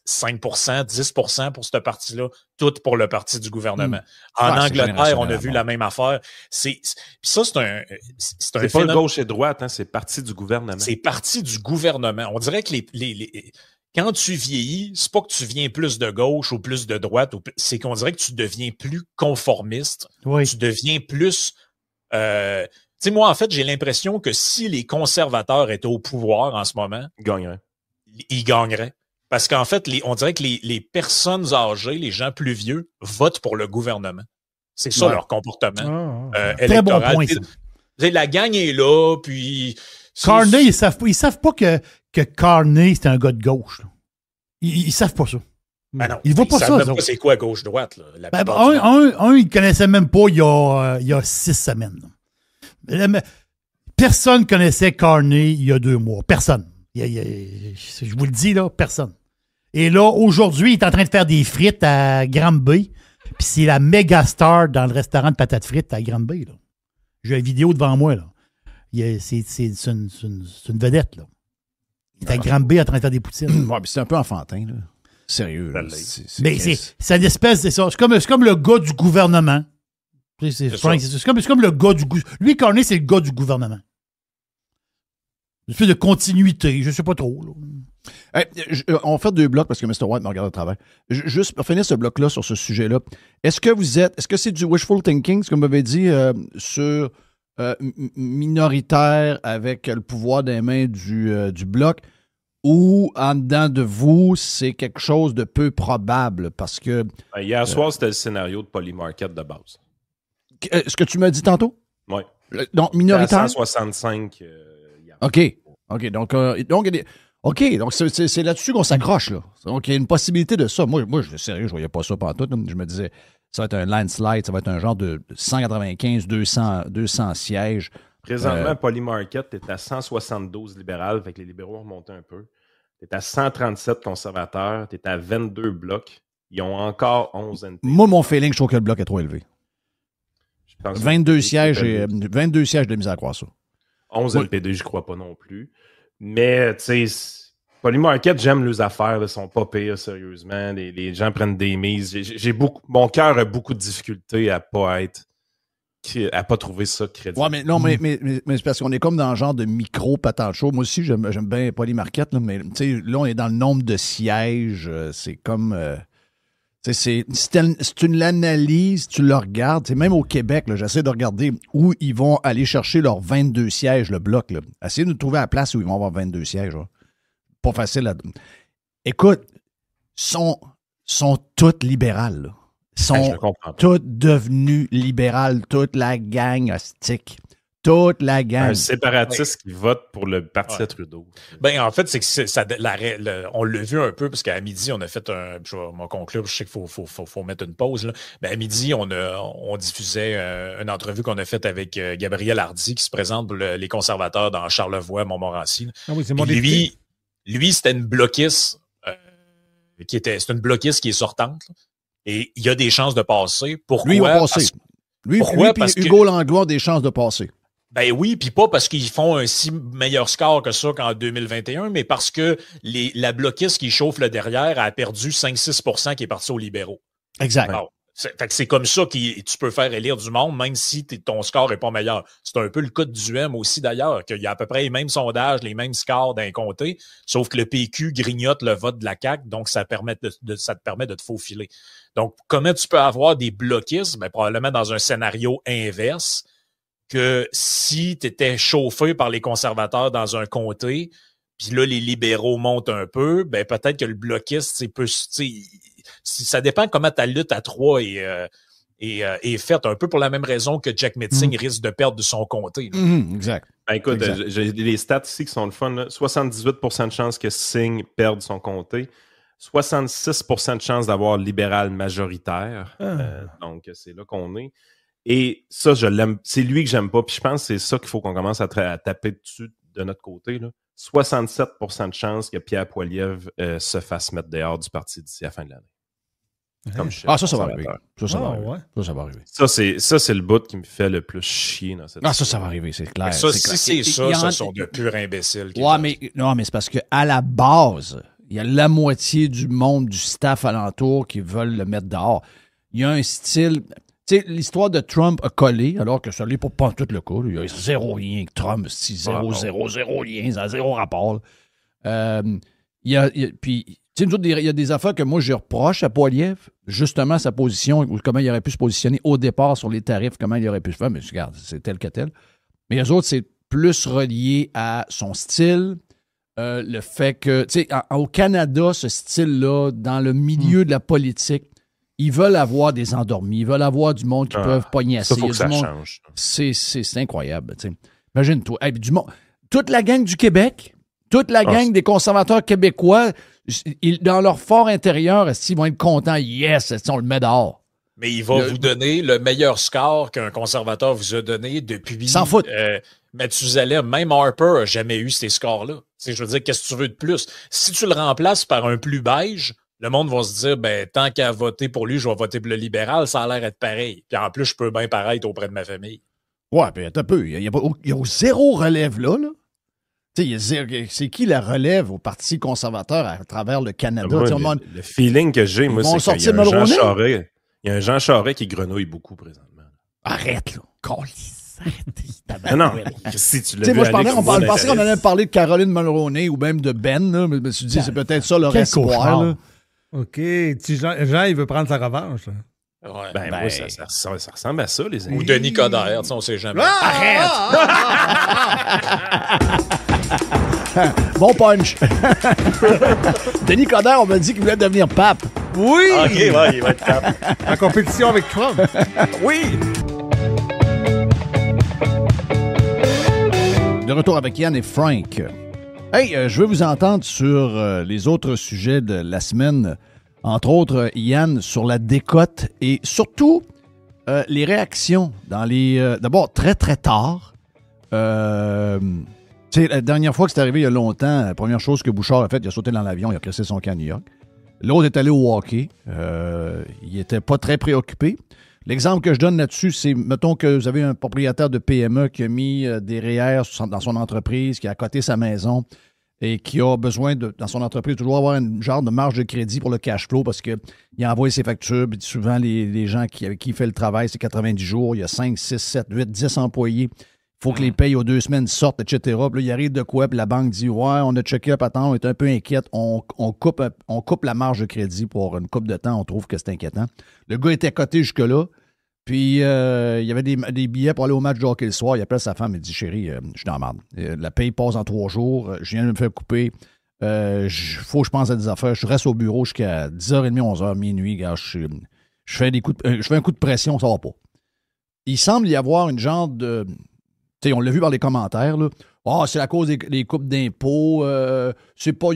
5%, 10% pour ce parti-là, tout pour le parti du gouvernement. En Angleterre, on a vu la même affaire. C'est un phénomène. Pas gauche et droite, hein, c'est parti du gouvernement. C'est parti du gouvernement. On dirait que quand tu vieillis, c'est pas que tu viens plus de gauche ou plus de droite, c'est qu'on dirait que tu deviens plus conformiste. Oui. Tu deviens plus... sais, moi, en fait, j'ai l'impression que si les conservateurs étaient au pouvoir en ce moment, ils gagneraient. Parce qu'en fait, on dirait que les personnes âgées, les gens plus vieux, votent pour le gouvernement. C'est ça leur comportement électoral. Très bon point, ça. La gang est là, puis... Carney, ils savent pas que Carney, c'est un gars de gauche. Ils savent pas ça. Ben non, ils voient pas ça. Même pas c'est quoi gauche-droite. Ils connaissaient même pas il y a 6 semaines. Personne connaissait Carney il y a 2 mois. Personne. Je vous le dis, là, personne. Et là, aujourd'hui, il est en train de faire des frites à Granby. Puis c'est la méga star dans le restaurant de patates frites à Granby. Là. J'ai une vidéo devant moi. Là. C'est une vedette. Là. Il est à Granby en train de faire des poutines. Ouais, c'est un peu enfantin. Là. Sérieux. Là. C'est une espèce de ça. C'est comme le gars du gouvernement. C'est comme le gars du gouvernement. Lui, Carney, c'est le gars du gouvernement. Une espèce de continuité. Je sais pas trop. Là. On fait 2 blocs parce que Mr. White me regarde au travers. Juste pour finir ce bloc-là sur ce sujet-là, est-ce que c'est du wishful thinking, ce que vous m'avez dit, sur minoritaire avec le pouvoir des mains du bloc, ou en dedans de vous, c'est quelque chose de peu probable? Parce que. Hier soir, c'était le scénario de Polymarket de base. Ce que tu m'as dit tantôt? Oui. Donc, minoritaire? 165. OK. Donc c'est là-dessus qu'on s'accroche, là. Donc, il y a une possibilité de ça. Moi sérieux, je voyais pas ça pendant tout. Je me disais, ça va être un landslide, ça va être un genre de 195, 200 sièges. Présentement, Polymarket est à 172 libérales, fait que les libéraux ont remonté un peu. Tu es à 137 conservateurs, tu es à 22 blocs. Ils ont encore 11 NP. Moi, mon feeling, je trouve que le bloc est trop élevé. 22 sièges de misère à croire ça. 11 NPD, je crois pas non plus. Mais, tu sais, Polymarket, j'aime leurs affaires, ils sont pas pires, sérieusement. Les gens prennent des mises. Mon cœur a beaucoup de difficultés à pas trouver ça crédible. Ouais, mais non, mais c'est parce qu'on est comme dans le genre de micro-patente chaud. Moi aussi, j'aime bien Polymarket, là, mais là, on est dans le nombre de sièges. C'est comme... c'est une analyse, tu le regardes. Même au Québec, j'essaie de regarder où ils vont aller chercher leurs 22 sièges, le bloc. Là. Essayez de trouver la place où ils vont avoir 22 sièges. Là. Pas facile. Écoute, sont toutes libérales. Là. Sont toutes devenues libérales. Toute la gang hostique. Toute la gang. Un séparatiste qui vote pour le parti à Trudeau. Ben, en fait, c'est que on l'a vu un peu, parce qu'à midi, on a fait je vais m'en conclure, je sais qu'il faut mettre une pause. Là. Ben, à midi, on diffusait une entrevue qu'on a faite avec Gabriel Hardy, qui se présente pour les conservateurs dans Charlevoix, Montmorency. Ah oui, c'est mon lui, c'était une bloquiste c'est une bloquiste qui est sortante. Là, et il y a des chances de passer. Pourquoi? Lui, il va passer. Pourquoi? Parce que Hugo Langlois a des chances de passer. Ben oui, puis pas parce qu'ils font un si meilleur score que ça qu'en 2021, mais parce que la bloquiste qui chauffe le derrière a perdu 5-6% qui est parti aux libéraux. Exact. Alors, fait que c'est comme ça que tu peux faire élire du monde, même si ton score n'est pas meilleur. C'est un peu le cas de Duhem aussi, d'ailleurs, qu'il y a à peu près les mêmes sondages, les mêmes scores d'un comté, sauf que le PQ grignote le vote de la CAQ, donc ça te permet de te faufiler. Donc, comment tu peux avoir des bloquistes? Ben, probablement dans un scénario inverse, que si tu étais chauffé par les conservateurs dans un comté, puis là, les libéraux montent un peu, ben peut-être que le bloquiste, ça dépend comment ta lutte à 3 est faite, un peu pour la même raison que Jack Metzing risque de perdre de son comté. Exact. Ben, écoute, j'ai les stats ici qui sont le fun. Là. 78% de chances que Singh perde son comté. 66% de chances d'avoir libéral majoritaire. Donc, c'est là qu'on est. Et ça, je l'aime. C'est lui que j'aime pas. Puis je pense que c'est ça qu'il faut qu'on commence à taper dessus de notre côté. Là. 67% de chances que Pierre Poilievre se fasse mettre dehors du parti d'ici à la fin de l'année. Comme chef. Ça va arriver. Ça va arriver. Ça, c'est le bout qui me fait le plus chier dans cette ça va arriver, c'est clair. Ça, si c'est ça, ce sont de purs imbéciles. Mais c'est parce qu'à la base, il y a la moitié du monde, du staff alentour qui veulent le mettre dehors. Il y a un style... Tu sais, l'histoire de Trump a collé, alors que ça n'est pas tout le cas. Il y a zéro lien avec Trump, zéro lien, ça a zéro rapport. Puis, tu sais, il y a des affaires que moi, je reproche à Poilievre, justement, sa position, ou comment il aurait pu se positionner au départ sur les tarifs, comment il aurait pu se faire, mais regarde, c'est tel que tel. Mais eux autres, c'est plus relié à son style. Le fait que, tu sais, au Canada, ce style-là, dans le milieu de la politique, ils veulent avoir des endormis, ils veulent avoir du monde qui peuvent pognasser. Ça, faut que ça monde... change. C'est incroyable, tu sais. Imagine-toi. Hey, du monde... Toute la gang du Québec, toute la gang des conservateurs québécois, dans leur fort intérieur, ils vont être contents. Yes, on le met dehors. Mais il va vous donner le meilleur score qu'un conservateur vous a donné depuis... S'en fout. Mathusalem, même Harper n'a jamais eu ces scores-là. Je veux dire, qu'est-ce que tu veux de plus? Si tu le remplaces par un plus beige, le monde va se dire, ben, tant qu'à voter pour lui, je vais voter pour le libéral, ça a l'air d'être pareil. Puis en plus, je peux bien paraître auprès de ma famille. Ouais, puis attends un peu. Il y a zéro relève là. C'est qui la relève au Parti conservateur à travers le Canada? Moi, le feeling que j'ai, moi, c'est qu'il y a un Jean Charest. Il y a un Jean Charest qui grenouille beaucoup présentement. Arrête, là. Non, si tu l'as vu. Moi, je pensais qu'on allait parler de Caroline Mulroney ou même de Ben, là, mais je me suis dit, c'est peut-être ça leur espoir. Là. OK. Jean, il veut prendre sa revanche. Ouais, moi, ça ressemble à ça, les amis. Ou Denis Coderre, on sait jamais. Arrête! Bon punch! Denis Coderre, on m'a dit qu'il voulait devenir pape. Oui! OK, ouais, il va être pape. En compétition avec Trump. Oui! De retour avec Yann et Frank. Hey, je veux vous entendre sur les autres sujets de la semaine. Entre autres, Yann, sur la décote et surtout les réactions dans les... D'abord, très, très tard. La dernière fois que c'est arrivé il y a longtemps, la première chose que Bouchard a faite, il a sauté dans l'avion, il a crissé son camp à New York. L'autre est allé au hockey. Il n'était pas très préoccupé. L'exemple que je donne là-dessus, c'est, mettons que vous avez un propriétaire de PME qui a mis des REER dans son entreprise, qui a coté sa maison et qui a besoin, dans son entreprise, toujours avoir une genre de marge de crédit pour le cash flow parce qu'il envoie ses factures. Puis souvent, les gens avec qui il fait le travail, c'est 90 jours. Il y a 5, 6, 7, 8, 10 employés. Il faut que les payes aux 2 semaines sortent, etc. Puis là, il arrive de quoi? Puis la banque dit, ouais, on a checké up, attends, on est un peu inquiète. On coupe la marge de crédit pour une coupe de temps. On trouve que c'est inquiétant. Le gars était coté jusque-là. Puis, il y avait des billets pour aller au match de hockey le soir. Il appelle sa femme et dit, chérie, je suis dans la merde. La paye passe en 3 jours. Je viens de me faire couper. Faut que je pense à des affaires. Je reste au bureau jusqu'à 10h30, 11h, minuit. Gars, je fais un coup de pression, ça va pas. Il semble y avoir une genre de... Tu sais, on l'a vu par les commentaires, là. Ah, c'est à cause des coupes d'impôts. C'est pas...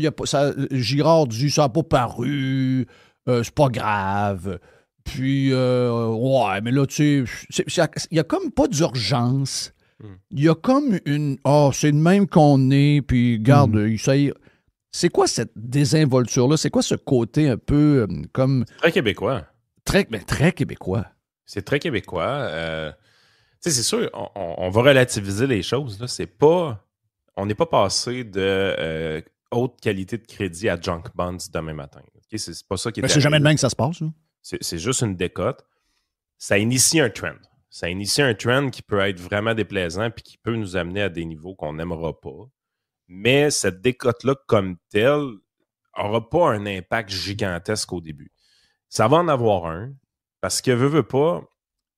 Girard dit, ça n'a pas paru. C'est pas grave. Puis, ouais, mais là, tu sais, il y a comme pas d'urgence. Il y a comme une... Ah, c'est le même qu'on est, puis garde, c'est quoi cette désinvolture-là? C'est quoi ce côté un peu comme... Très québécois. Très québécois. C'est très québécois. Tu sais, c'est sûr, on va relativiser les choses. Là. On n'est pas passé de haute qualité de crédit à junk bonds demain matin. Okay? C'est pas ça qui est c'est jamais le même que ça se passe, là. C'est juste une décote. Ça initie un trend. Ça initie un trend qui peut être vraiment déplaisant puis qui peut nous amener à des niveaux qu'on n'aimera pas. Mais cette décote-là, comme telle, n'aura pas un impact gigantesque au début. Ça va en avoir un, parce que, veut pas,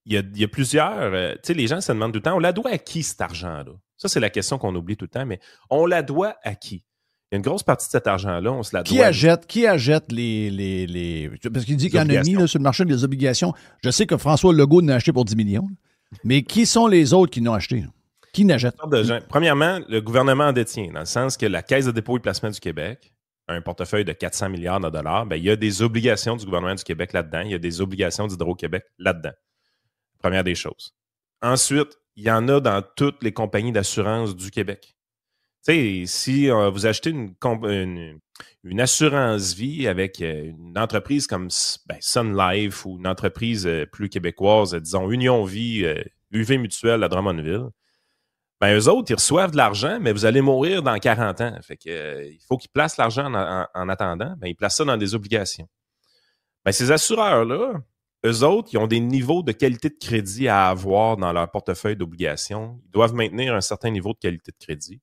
il y a plusieurs... tu sais, les gens se demandent tout le temps, on la doit à qui, cet argent-là? Ça, c'est la question qu'on oublie tout le temps, mais on la doit à qui? Il y a une grosse partie de cet argent-là, on se la doit. Qui achète les... Parce qu'il dit qu'il y en a mis là, sur le marché des obligations. Je sais que François Legault en a acheté pour 10 millions. Mais qui sont les autres qui n'ont acheté? Qui n'achètent? Premièrement, le gouvernement en détient, dans le sens que la Caisse de dépôt et placement du Québec a un portefeuille de 400 milliards de dollars. Ben, il y a des obligations du gouvernement du Québec là-dedans. Il y a des obligations d'Hydro-Québec là-dedans. Première des choses. Ensuite, il y en a dans toutes les compagnies d'assurance du Québec. Tu sais, si vous achetez une assurance vie avec une entreprise comme Sun Life ou une entreprise plus québécoise, disons Union Vie, UV Mutuelle à Drummondville, ben eux autres, ils reçoivent de l'argent, mais vous allez mourir dans 40 ans. Fait que, il faut qu'ils placent l'argent en attendant. Ben, ils placent ça dans des obligations. Ben, ces assureurs-là, eux autres, ils ont des niveaux de qualité de crédit à avoir dans leur portefeuille d'obligations. Ils doivent maintenir un certain niveau de qualité de crédit.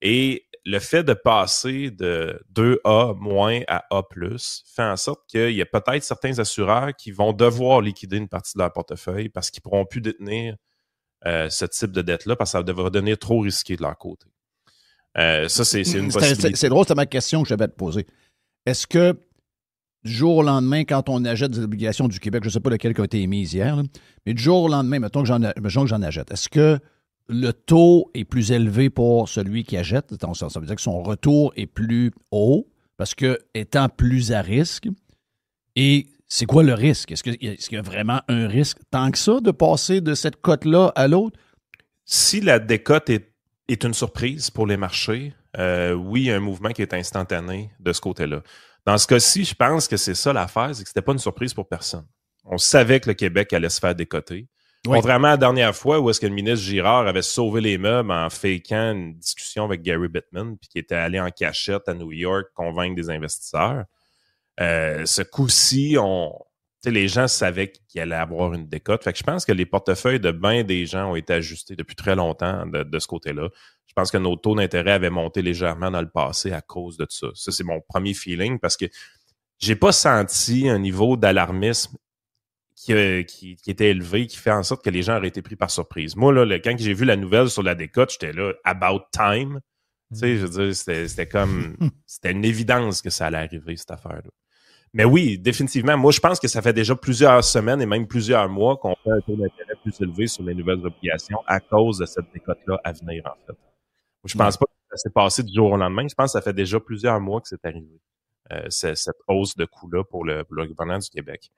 Et le fait de passer de 2A- à A+, fait en sorte qu'il y a peut-être certains assureurs qui vont devoir liquider une partie de leur portefeuille parce qu'ils ne pourront plus détenir ce type de dette-là parce que ça devrait devenir trop risqué de leur côté. Ça, c'est une possibilité. C'est drôle, c'est ma question que je vais te poser. Est-ce que du jour au lendemain, quand on achète des obligations du Québec, je ne sais pas lequel qui a été émise hier, là, mais du jour au lendemain, mettons que j'en achète, est-ce que le taux est plus élevé pour celui qui achète? Ça veut dire que son retour est plus haut parce que étant plus à risque. Et c'est quoi le risque? Est-ce qu'il y a vraiment un risque tant que ça de passer de cette cote-là à l'autre? Si la décote est une surprise pour les marchés, oui, il y a un mouvement qui est instantané de ce côté-là. Dans ce cas-ci, je pense que c'est ça l'affaire, c'est que c'était pas une surprise pour personne. On savait que le Québec allait se faire décoter. Oui. Contrairement à la dernière fois où est-ce que le ministre Girard avait sauvé les meubles en fakeant une discussion avec Gary Bettman puis qui était allé en cachette à New York convaincre des investisseurs. Ce coup-ci, les gens savaient qu'il allait avoir une décote. Fait que je pense que les portefeuilles de bien des gens ont été ajustés depuis très longtemps de ce côté-là. Je pense que nos taux d'intérêt avaient monté légèrement dans le passé à cause de ça. Ça, c'est mon premier feeling parce que j'ai pas senti un niveau d'alarmisme qui était élevé, qui fait en sorte que les gens auraient été pris par surprise. Moi, là, quand j'ai vu la nouvelle sur la décote, j'étais là, about time. Tu sais, je veux dire, c'était comme, c'était une évidence que ça allait arriver, cette affaire-là. Mais oui, définitivement, moi, je pense que ça fait déjà plusieurs semaines et même plusieurs mois qu'on fait un taux d'intérêt plus élevé sur les nouvelles obligations à cause de cette décote-là à venir, en fait. Je pense pas que ça s'est passé du jour au lendemain. Je pense que ça fait déjà plusieurs mois que c'est arrivé, cette hausse de coût-là pour le gouvernement du Québec.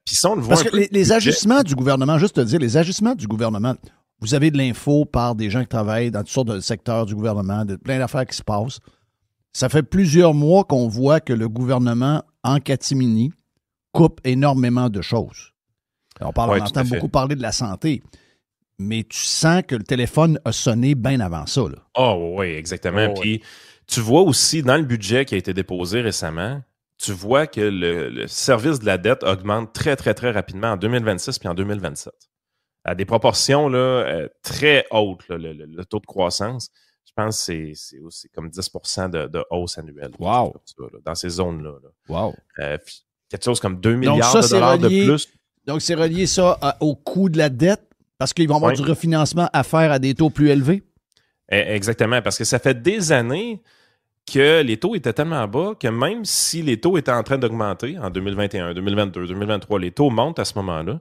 Puis ça, on le voit parce que les ajustements du gouvernement, juste te dire, les ajustements du gouvernement, vous avez de l'info par des gens qui travaillent dans toutes sortes de secteurs du gouvernement, de plein d'affaires qui se passent. Ça fait plusieurs mois qu'on voit que le gouvernement en catimini coupe énormément de choses. On entend beaucoup parler de la santé, mais tu sens que le téléphone a sonné bien avant ça. Oh oui, exactement. Puis tu vois aussi dans le budget qui a été déposé récemment, tu vois que le service de la dette augmente très, très, très rapidement en 2026 puis en 2027. À des proportions là, très hautes, là, le taux de croissance. Je pense que c'est comme 10% de hausse annuelle. Wow. Ça, là, dans ces zones-là. Là. Wow. Quelque chose comme 2 milliards de dollars de plus. Donc, c'est relié ça au coût de la dette parce qu'ils vont avoir du refinancement à faire à des taux plus élevés? Exactement, parce que ça fait des années que les taux étaient tellement bas que même si les taux étaient en train d'augmenter en 2021, 2022, 2023, les taux montent à ce moment-là,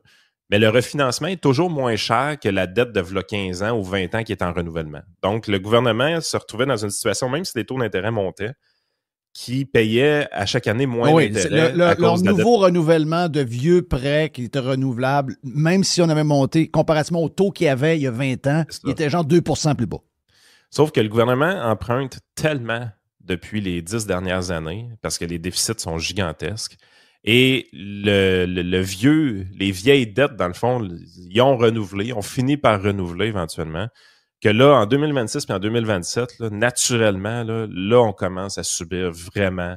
mais le refinancement est toujours moins cher que la dette de 15 ans ou 20 ans qui est en renouvellement. Donc, le gouvernement se retrouvait dans une situation, même si les taux d'intérêt montaient, qui payait à chaque année moins d'intérêt. Leur nouveau renouvellement de vieux prêts qui étaient renouvelables, même si on avait monté, comparativement au taux qu'il y avait il y a 20 ans, il était genre 2% plus bas. Sauf que le gouvernement emprunte tellement depuis les 10 dernières années, parce que les déficits sont gigantesques, et les vieilles dettes, dans le fond, ils ont renouvelé, ont fini par renouveler éventuellement, que là, en 2026 puis en 2027, là, naturellement, là, on commence à subir vraiment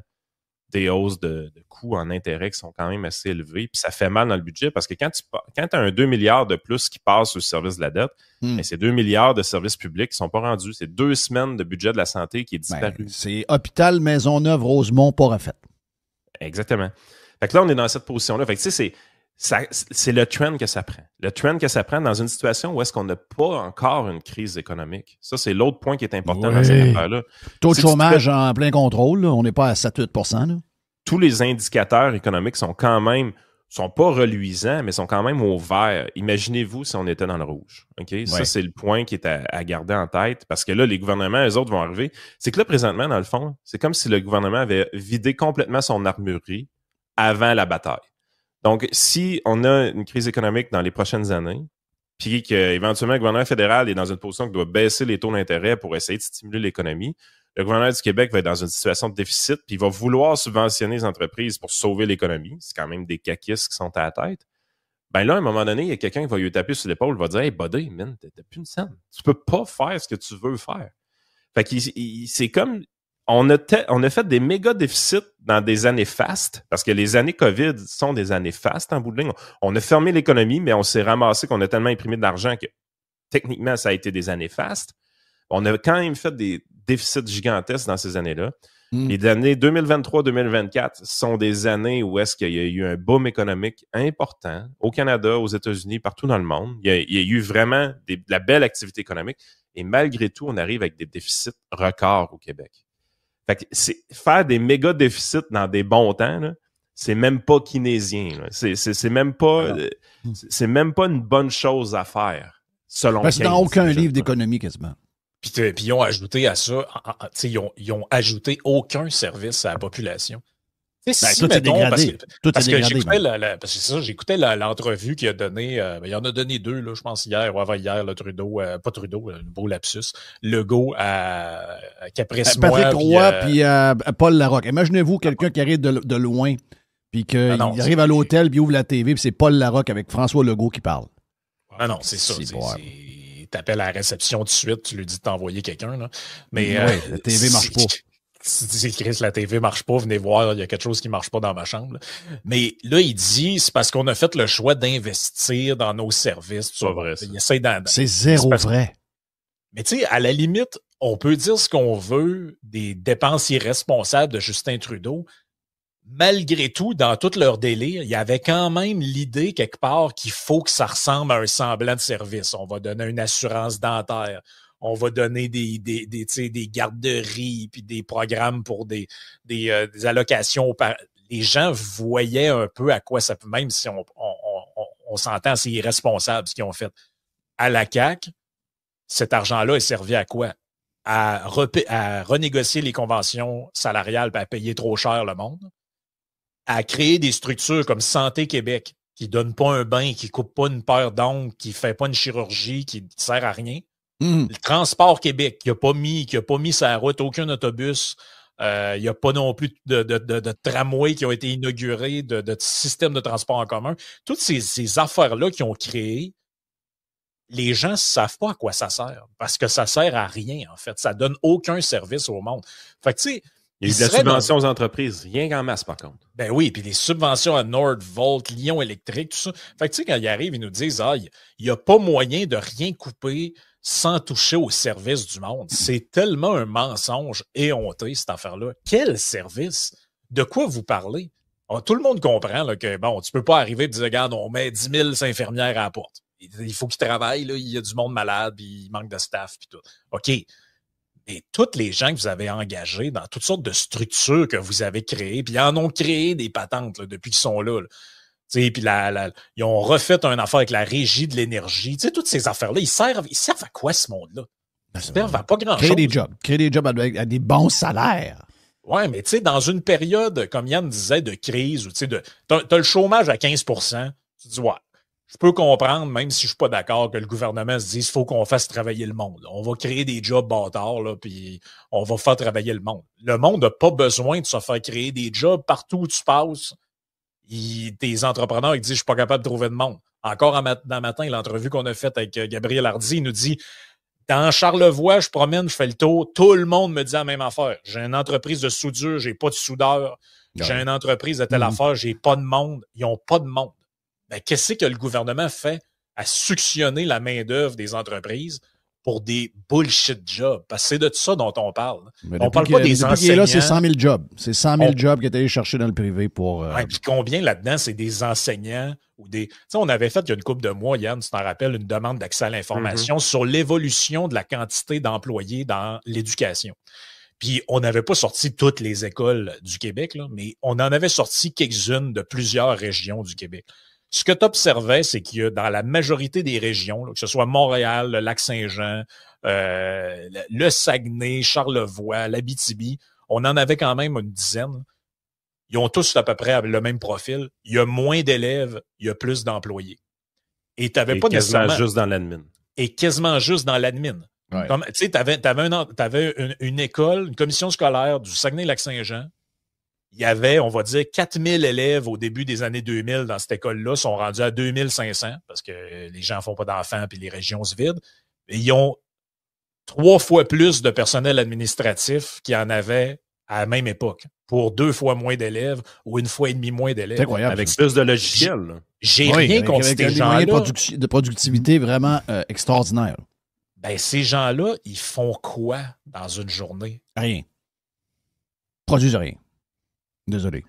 des hausses de coûts en intérêt qui sont quand même assez élevés. Puis ça fait mal dans le budget parce que quand tu as un 2 milliards de plus qui passe au service de la dette, mais c'est 2 milliards de services publics qui ne sont pas rendus. C'est 2 semaines de budget de la santé qui est disparu. C'est hôpital Maisonneuve, Rosemont, pas refait. Exactement. Fait que là, on est dans cette position-là. Fait que tu sais, c'est le trend que ça prend. Le trend que ça prend dans une situation où est-ce qu'on n'a pas encore une crise économique. Ça, c'est l'autre point qui est important dans cette affaire-là. Taux de chômage en plein contrôle, là. On n'est pas à 7-8%. Là. Tous les indicateurs économiques sont quand même, sont pas reluisants, mais sont quand même au vert. Imaginez-vous si on était dans le rouge. Okay? Ça, c'est le point qui est à garder en tête parce que là, les gouvernements, eux autres, vont arriver. C'est que là, présentement, dans le fond, c'est comme si le gouvernement avait vidé complètement son armurerie avant la bataille. Donc, si on a une crise économique dans les prochaines années, puis qu'éventuellement le gouvernement fédéral est dans une position qui doit baisser les taux d'intérêt pour essayer de stimuler l'économie, le gouvernement du Québec va être dans une situation de déficit, puis il va vouloir subventionner les entreprises pour sauver l'économie. C'est quand même des caquistes qui sont à la tête. Ben là, à un moment donné, il y a quelqu'un qui va lui taper sur l'épaule, va dire « Hey, buddy, man, t'as plus une scène. Tu peux pas faire ce que tu veux faire. » Fait que c'est comme... On a fait des méga déficits dans des années fastes, parce que les années COVID sont des années fastes en bout de ligne. On a fermé l'économie, mais on s'est ramassé qu'on a tellement imprimé de l'argent que techniquement, ça a été des années fastes. On a quand même fait des déficit gigantesque dans ces années-là. Les années 2023-2024 sont des années où est-ce qu'il y a eu un boom économique important au Canada, aux États-Unis, partout dans le monde. Il y a eu vraiment de la belle activité économique. Et malgré tout, on arrive avec des déficits records au Québec. Fait que faire des méga déficits dans des bons temps, là, c'est même pas keynésien. Là. C'est même pas une bonne chose à faire, selon c'est dans aucun livre d'économie quasiment. Puis ils ont ajouté à ça, ils ont ajouté aucun service à la population. Tout est dégradé. Parce que j'écoutais l'entrevue qu'il a donnée. Il en a donné 2, là, je pense, hier ou avant-hier, là, Trudeau, pas Trudeau, un beau lapsus, Legault à Caprice-Moi. Patrick Roy puis Paul Larocque. Imaginez-vous quelqu'un qui arrive de loin, puis qu'il arrive à l'hôtel, puis ouvre la TV, puis c'est Paul Larocque avec François Legault qui parle. Ah non, c'est ça. T'appelles à la réception tout de suite, tu lui dis de t'envoyer quelqu'un. Là. Mais la TV marche pas. Si tu dis, Chris, la TV marche pas, venez voir, il y a quelque chose qui marche pas dans ma chambre. Là. Mais là, il dit, c'est parce qu'on a fait le choix d'investir dans nos services. C'est vrai. C'est zéro vrai. Mais tu sais, à la limite, on peut dire ce qu'on veut des dépenses irresponsables de Justin Trudeau. Malgré tout, dans tout leur délire, il y avait quand même l'idée quelque part qu'il faut que ça ressemble à un semblant de service. On va donner une assurance dentaire, on va donner des garderies, puis des programmes pour des allocations. Les gens voyaient un peu à quoi ça peut, même si on s'entend, c'est irresponsable ce qu'ils ont fait. À la CAQ, cet argent-là est servi à quoi? À renégocier les conventions salariales et à payer trop cher le monde. À créer des structures comme Santé Québec, qui ne donne pas un bain, qui ne coupe pas une paire d'ongles, qui ne fait pas une chirurgie, qui ne sert à rien. Le Transport Québec, qui n'a pas mis sur la route aucun autobus. Il n'y a pas non plus de tramways qui ont été inaugurés, de systèmes de transport en commun. Toutes ces affaires-là qui ont créé, les gens ne savent pas à quoi ça sert. Parce que ça sert à rien, en fait. Ça ne donne aucun service au monde. Fait que, tu sais, il y a eu de la subvention aux entreprises, rien qu'en masse, par contre. Ben oui, puis des subventions à Nordvolt, Lyon Électrique, tout ça. Fait que tu sais, quand ils arrivent, ils nous disent, il n'y a pas moyen de rien couper sans toucher au service du monde. C'est tellement un mensonge éhonté, cette affaire-là. Quel service? De quoi vous parlez? Alors, tout le monde comprend là, que, bon, tu peux pas arriver et dire, regarde, on met 10 000 infirmières à la porte. Il faut qu'ils travaillent, là, il y a du monde malade, puis il manque de staff, puis tout. OK. Et toutes les gens que vous avez engagés dans toutes sortes de structures que vous avez créées, puis ils en ont créé des patentes là, depuis qu'ils sont là. Puis ils ont refait une affaire avec la régie de l'énergie. Tu sais, toutes ces affaires-là, ils servent à quoi ce monde-là? Ils servent à pas grand-chose. Créer des jobs à des bons salaires. Ouais, mais tu sais, dans une période, comme Yann disait, de crise, ou tu sais, t'as le chômage à 15 %, tu dis, ouais. Je peux comprendre, même si je suis pas d'accord, que le gouvernement se dise qu'il faut qu'on fasse travailler le monde. On va créer des jobs bâtards, là, puis on va faire travailler le monde. Le monde n'a pas besoin de se faire créer des jobs partout où tu passes. Tes entrepreneurs, ils disent « Je suis pas capable de trouver de monde ». Encore dans matin, l'entrevue qu'on a faite avec Gabriel Hardy, il nous dit « Dans Charlevoix, je promène, je fais le tour, tout le monde me dit la même affaire. J'ai une entreprise de soudure, j'ai pas de soudeur. J'ai une entreprise de telle affaire, j'ai pas de monde. Ils ont pas de monde. » Ben, qu'est-ce que le gouvernement fait à suctionner la main-d'œuvre des entreprises pour des bullshit jobs? Parce que c'est de ça dont on parle. On parle pas des enseignants. Là, c'est 100 000 jobs. C'est 100 000 jobs qu'il est allé chercher dans le privé pour... Ouais, puis combien là-dedans, c'est des enseignants ou des... Tu sais, on avait fait il y a une couple de mois, Yann, tu t'en rappelles, une demande d'accès à l'information sur l'évolution de la quantité d'employés dans l'éducation. Puis on n'avait pas sorti toutes les écoles du Québec, là, mais on en avait sorti quelques-unes de plusieurs régions du Québec. Ce que tu observais, c'est qu'il y a dans la majorité des régions, là, que ce soit Montréal, le Lac-Saint-Jean, le Saguenay, Charlevoix, l'Abitibi, on en avait quand même une dizaine. Ils ont tous à peu près le même profil. Il y a moins d'élèves, il y a plus d'employés. Et tu n'avais pas nécessairement... juste dans l'admin. Et quasiment juste dans l'admin. Ouais. Tu sais, t'avais une école, une commission scolaire du Saguenay-Lac-Saint-Jean. Il y avait, on va dire, 4000 élèves au début des années 2000 dans cette école-là, sont rendus à 2500 parce que les gens font pas d'enfants puis les régions se vident. Et ils ont 3 fois plus de personnel administratif qu'il y en avait à la même époque pour 2 fois moins d'élèves ou 1 fois et demi moins d'élèves. C'est incroyable. Avec plus de logiciels. J'ai rien contre ces gens-là. De productivité vraiment extraordinaire. Ben, ces gens-là, ils font quoi dans une journée? Rien. Produisent rien. Désolé.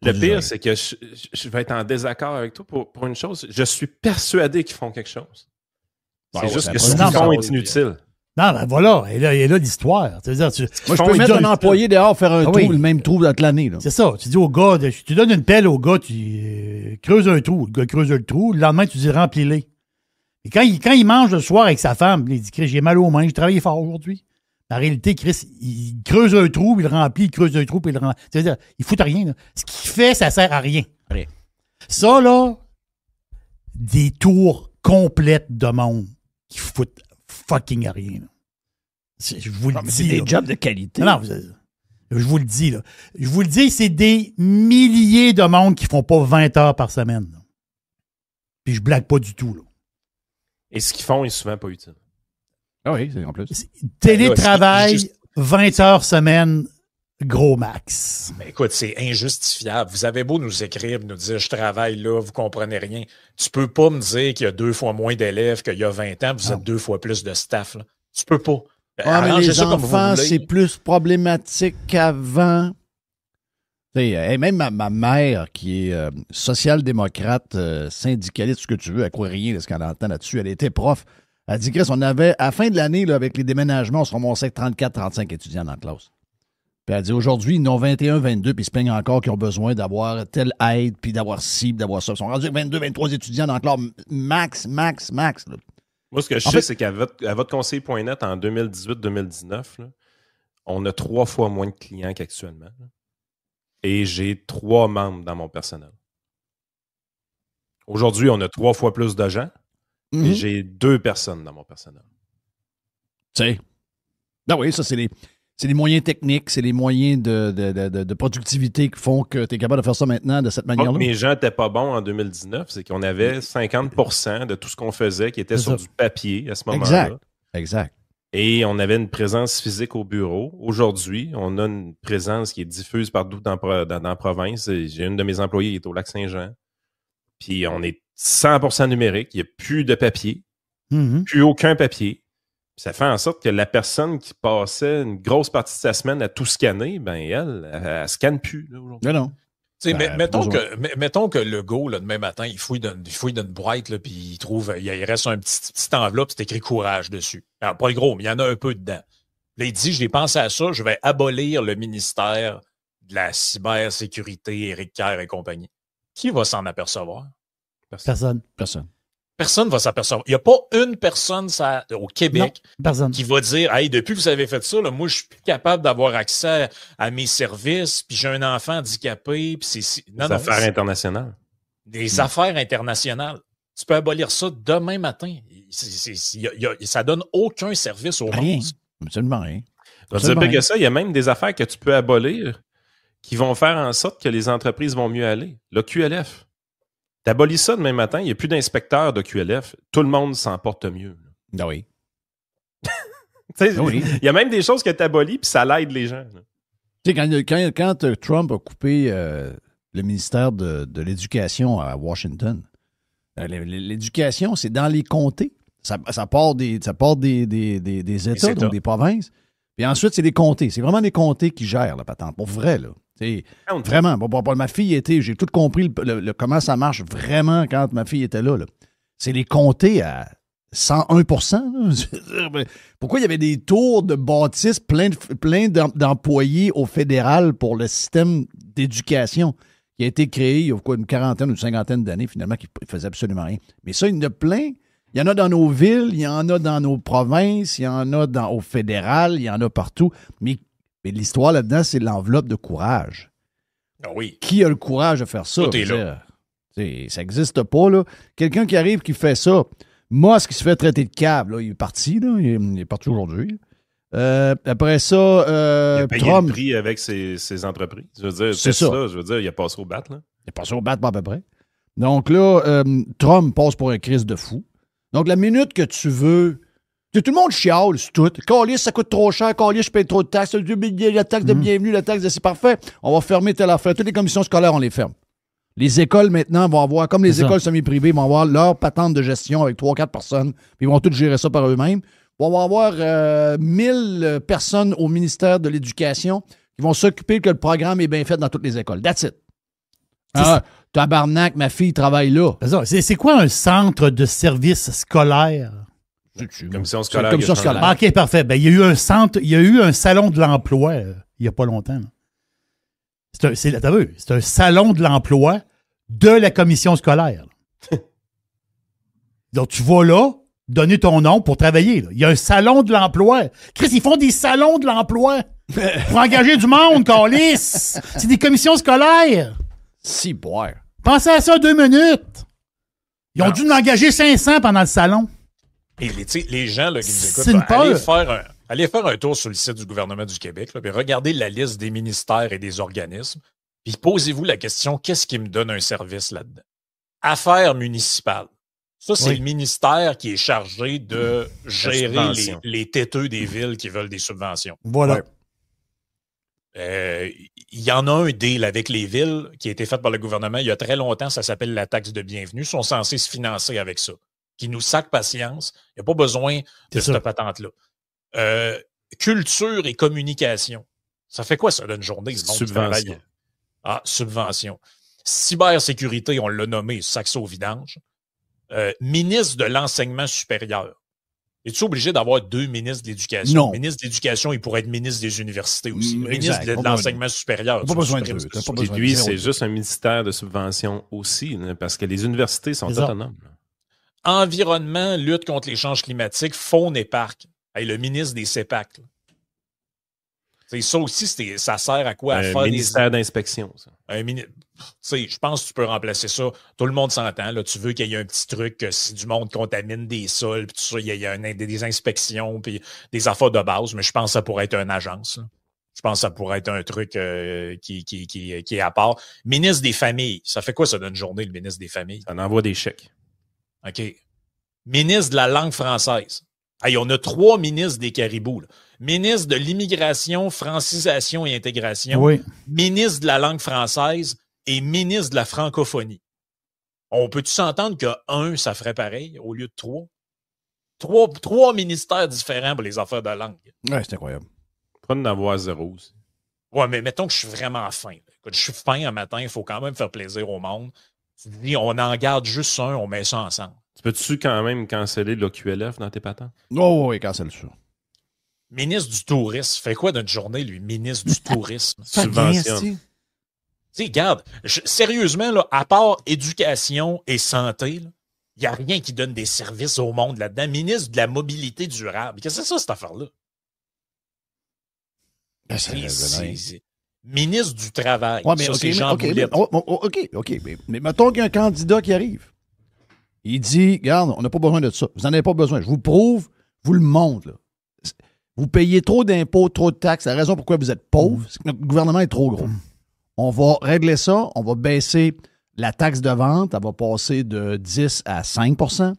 Le Produisent pire, rien. c'est que je vais être en désaccord avec toi pour une chose. Je suis persuadé qu'ils font quelque chose. Ben C'est ouais, juste ça que produit ce qu'ils ça, font oui. est inutile. Non, ben voilà, et là l'histoire. C'est-à-dire, Moi, je peux mettre un employé dehors faire un Ah trou, oui. le même trou toute l'année. Là. C'est ça. Tu dis au gars, tu donnes une pelle au gars, tu creuses un trou. Le gars creuse le trou. Le lendemain, tu dis remplis-les. Et quand il mange le soir avec sa femme, il dit Chris, j'ai mal aux mains, j'ai travaillé fort aujourd'hui. En réalité, Chris, il creuse un trou, puis il le remplit, il creuse un trou, puis il le remplit. C'est-à-dire, il fout à rien. Là. Ce qu'il fait, ça sert à rien. Rien. Ça, là, des tours complètes de monde qui foutent fucking à rien. Là. Je vous le Non, mais dis. c'est des là. jobs de qualité. Non, je vous le dis, là. Je vous le dis, c'est des milliers de monde qui font pas 20 heures par semaine. Là. Puis je blague pas du tout, là. Et ce qu'ils font est souvent pas utile. Ah oui, c'est en plus. Télétravail, c'est juste- 20 heures semaine, gros max. Ben, écoute, c'est injustifiable. Vous avez beau nous écrire, nous dire je travaille là, vous comprenez rien. Tu peux pas me dire qu'il y a 2 fois moins d'élèves qu'il y a 20 ans, vous êtes 2 fois plus de staff. Là. Tu peux pas. Ah, mais Arrangez les ça comme vous enfants, voulez. c'est plus problématique qu'avant. Tu sais, et même ma mère, qui est social-démocrate, syndicaliste, ce que tu veux, elle croit rien de ce qu'elle entend là-dessus. Elle était prof. Elle dit, Chris, on avait, à la fin de l'année, là, avec les déménagements, on se ramassait avec 34-35 étudiants dans la classe. Puis elle dit, aujourd'hui, ils en ont 21, 22, puis ils se plaignent encore qu'ils ont besoin d'avoir telle aide, puis d'avoir ci, puis d'avoir ça. Ils sont rendus avec 22, 23 étudiants dans la classe. Max. Là. Moi, ce que je sais, c'est qu'à votre conseiller.net, en 2018-2019, là, on a 3 fois moins de clients qu'actuellement. Là. Et j'ai 3 membres dans mon personnel. Aujourd'hui, on a 3 fois plus de gens et j'ai 2 personnes dans mon personnel. Tu sais. Ben oui, ça, c'est les moyens techniques, c'est les moyens de productivité qui font que tu es capable de faire ça maintenant de cette manière-là. Mes gens n'étaient pas bons en 2019, c'est qu'on avait 50% de tout ce qu'on faisait qui était sur du papier à ce moment-là. Exact. Et on avait une présence physique au bureau. Aujourd'hui, on a une présence qui est diffuse partout dans la province. J'ai une de mes employés qui est au Lac-Saint-Jean. Puis on est 100% numérique. Il n'y a plus de papier. Plus aucun papier. Puis ça fait en sorte que la personne qui passait une grosse partie de sa semaine à tout scanner, ben elle scanne plus là, aujourd'hui. Non. Tu sais, mettons que le go, là, demain matin, il fouille d'une boîte, là, puis il trouve, il reste un petit enveloppe, c'est écrit courage dessus. Alors, pas le gros, mais il y en a un peu dedans. Là, il dit, je l'ai pensé à ça, je vais abolir le ministère de la cybersécurité, Éric Kerr et compagnie. Qui va s'en apercevoir? Personne. Personne ne va s'apercevoir. Il n'y a pas une personne au Québec qui va dire, hey, depuis que vous avez fait ça, là, moi, je suis plus capable d'avoir accès à mes services, puis j'ai un enfant handicapé, puis c'est... Des affaires internationales. Des affaires internationales. Tu peux abolir ça demain matin. Ça donne aucun service au Rien. monde. Absolument rien. Je vais te dire pire que ça, il y a même des affaires que tu peux abolir qui vont faire en sorte que les entreprises vont mieux aller. Le QLF. T'abolis ça demain matin, il n'y a plus d'inspecteurs de QLF. Tout le monde s'en porte mieux. Ah oui. Il y a même des choses que tu abolis puis ça l'aide les gens. Tu sais, quand Trump a coupé le ministère de l'Éducation à Washington, l'éducation, c'est dans les comtés. Ça part des États, donc des provinces. Puis ensuite, c'est les comtés. C'est vraiment les comtés qui gèrent la patente. Pour vrai, là. Vraiment. Ma fille était... J'ai tout compris comment ça marche vraiment quand ma fille était là. C'est les comtés à 101%. Là. Pourquoi il y avait des tours de bâtisses plein d'employés au fédéral pour le système d'éducation qui a été créé il y a une quarantaine ou une cinquantaine d'années, finalement, qui ne faisait absolument rien. Mais ça, il y en a plein. Il y en a dans nos villes, il y en a dans nos provinces, il y en a au fédéral, il y en a partout. Mais l'histoire là-dedans, c'est l'enveloppe de courage. Ah oui. Qui a le courage de faire ça? Tout est là. Ça n'existe pas, là. Quelqu'un qui arrive qui fait ça, Musk qui se fait traiter de câble, là, il est parti, là. Il est parti aujourd'hui. Après ça, il a payé Trump. le prix avec ses entreprises. Je veux dire, C'est ça. Je veux dire, il a passé au bat, là. Il est passé au bat, pas à peu près. Donc là, Trump passe pour un crise de fou. Donc, la minute que tu veux... Tout le monde chiale, c'est tout. Câlisse, ça coûte trop cher. Câlisse, je paye trop de taxes. La taxe de bienvenue, la taxe de... C'est parfait. On va fermer telle affaire. Toutes les commissions scolaires, on les ferme. Les écoles, maintenant, vont avoir, comme les écoles semi-privées, vont avoir leur patente de gestion avec 3-4 personnes. Puis ils vont toutes gérer ça par eux-mêmes. On va avoir 1000 personnes au ministère de l'Éducation qui vont s'occuper que le programme est bien fait dans toutes les écoles. That's it. Ah, tabarnak, ma fille travaille là. C'est quoi un centre de service scolaire? Commission scolaire. Commission scolaire. Ah, OK, parfait. Ben, il y a eu un centre, il y a eu un salon de l'emploi il n'y a pas longtemps. T'as vu? C'est un salon de l'emploi de la commission scolaire. Donc, tu vas là, donner ton nom pour travailler. Là. Il y a un salon de l'emploi. Chris, ils font des salons de l'emploi pour engager du monde, câlisse. C'est des commissions scolaires. Si, boire. Pensez à ça 2 minutes. Ils ont dû en engager 500 pendant le salon. Et les gens là, qui nous C'est écoutent, une peur. allez faire un tour sur le site du gouvernement du Québec, là, puis regardez la liste des ministères et des organismes, puis posez-vous la question, qu'est-ce qui me donne un service là-dedans? Affaires municipales. Ça, c'est le ministère qui est chargé de gérer les têteux des villes qui veulent des subventions. Voilà. Ouais. Il y en a un deal avec les villes qui a été fait par le gouvernement il y a très longtemps, ça s'appelle la taxe de bienvenue. Ils sont censés se financer avec ça. Qui nous sac patience. Il n'y a pas besoin de cette patente-là. Culture et communication. Ça fait quoi ça d'une journée? Subvention. Subvention. Cybersécurité, on l'a nommé, sac ça au vidange. Ministre de l'enseignement supérieur. Es-tu obligé d'avoir 2 ministres de l'Éducation? Non. Le ministre de l'Éducation, il pourrait être ministre des universités aussi. Le Exact. ministre de l'enseignement supérieur. Pas besoin de supprimes deux. ça. Pas besoin Et lui, de c'est zéro. juste un ministère de subvention aussi, là, parce que les universités sont autonomes. Là. Environnement, lutte contre les changements climatiques, faune et parc. Hey, le ministre des CEPAC. Là. Ça aussi, ça sert à quoi? À Un faire ministère d'inspection, ça. Je pense que tu peux remplacer ça. Tout le monde s'entend. Là. Tu veux qu'il y ait un petit truc que si du monde contamine des sols, puis tout ça, il y a des inspections, puis des affaires de base, mais je pense que ça pourrait être une agence. Là. Je pense que ça pourrait être un truc qui est à part. Ministre des familles. Ça fait quoi ça d'une journée, le ministre des familles? Ça envoie des chèques. OK. Ministre de la langue française. Hey, on a 3 ministres des caribous. Là. Ministre de l'immigration, francisation et intégration. Oui. Ministre de la langue française et ministre de la francophonie. On peut-tu s'entendre qu'un, ça ferait pareil au lieu de 3? 3 ministères différents pour les affaires de langue. Ouais, c'est incroyable. Pas d'en avoir 0 aussi. Ouais, mais mettons que je suis vraiment fin. Écoute, je suis fin un matin, il faut quand même faire plaisir au monde. Tu dis, on en garde juste un, on met ça ensemble. Tu peux-tu quand même canceller l'OQLF dans tes patents? Oh, oui, cancelle ça. Ministre du tourisme. Fait quoi notre journée, lui? Ministre du tourisme. Subvention. Tu sais, regarde, sérieusement, là, à part éducation et santé, il n'y a rien qui donne des services au monde là-dedans. Ministre de la mobilité durable. Qu'est-ce que c'est ça, cette affaire-là? Ministre du travail. Ouais, mais ça, OK, c'est Jean Boulette. OK. Mais mettons qu'il y a un candidat qui arrive. Il dit, regarde, on n'a pas besoin de ça. Vous n'en avez pas besoin. Je vous prouve, vous le montre. Là. Vous payez trop d'impôts, trop de taxes. La raison pourquoi vous êtes pauvre, c'est que notre gouvernement est trop gros. On va régler ça. On va baisser la taxe de vente. Elle va passer de 10 à 5 %.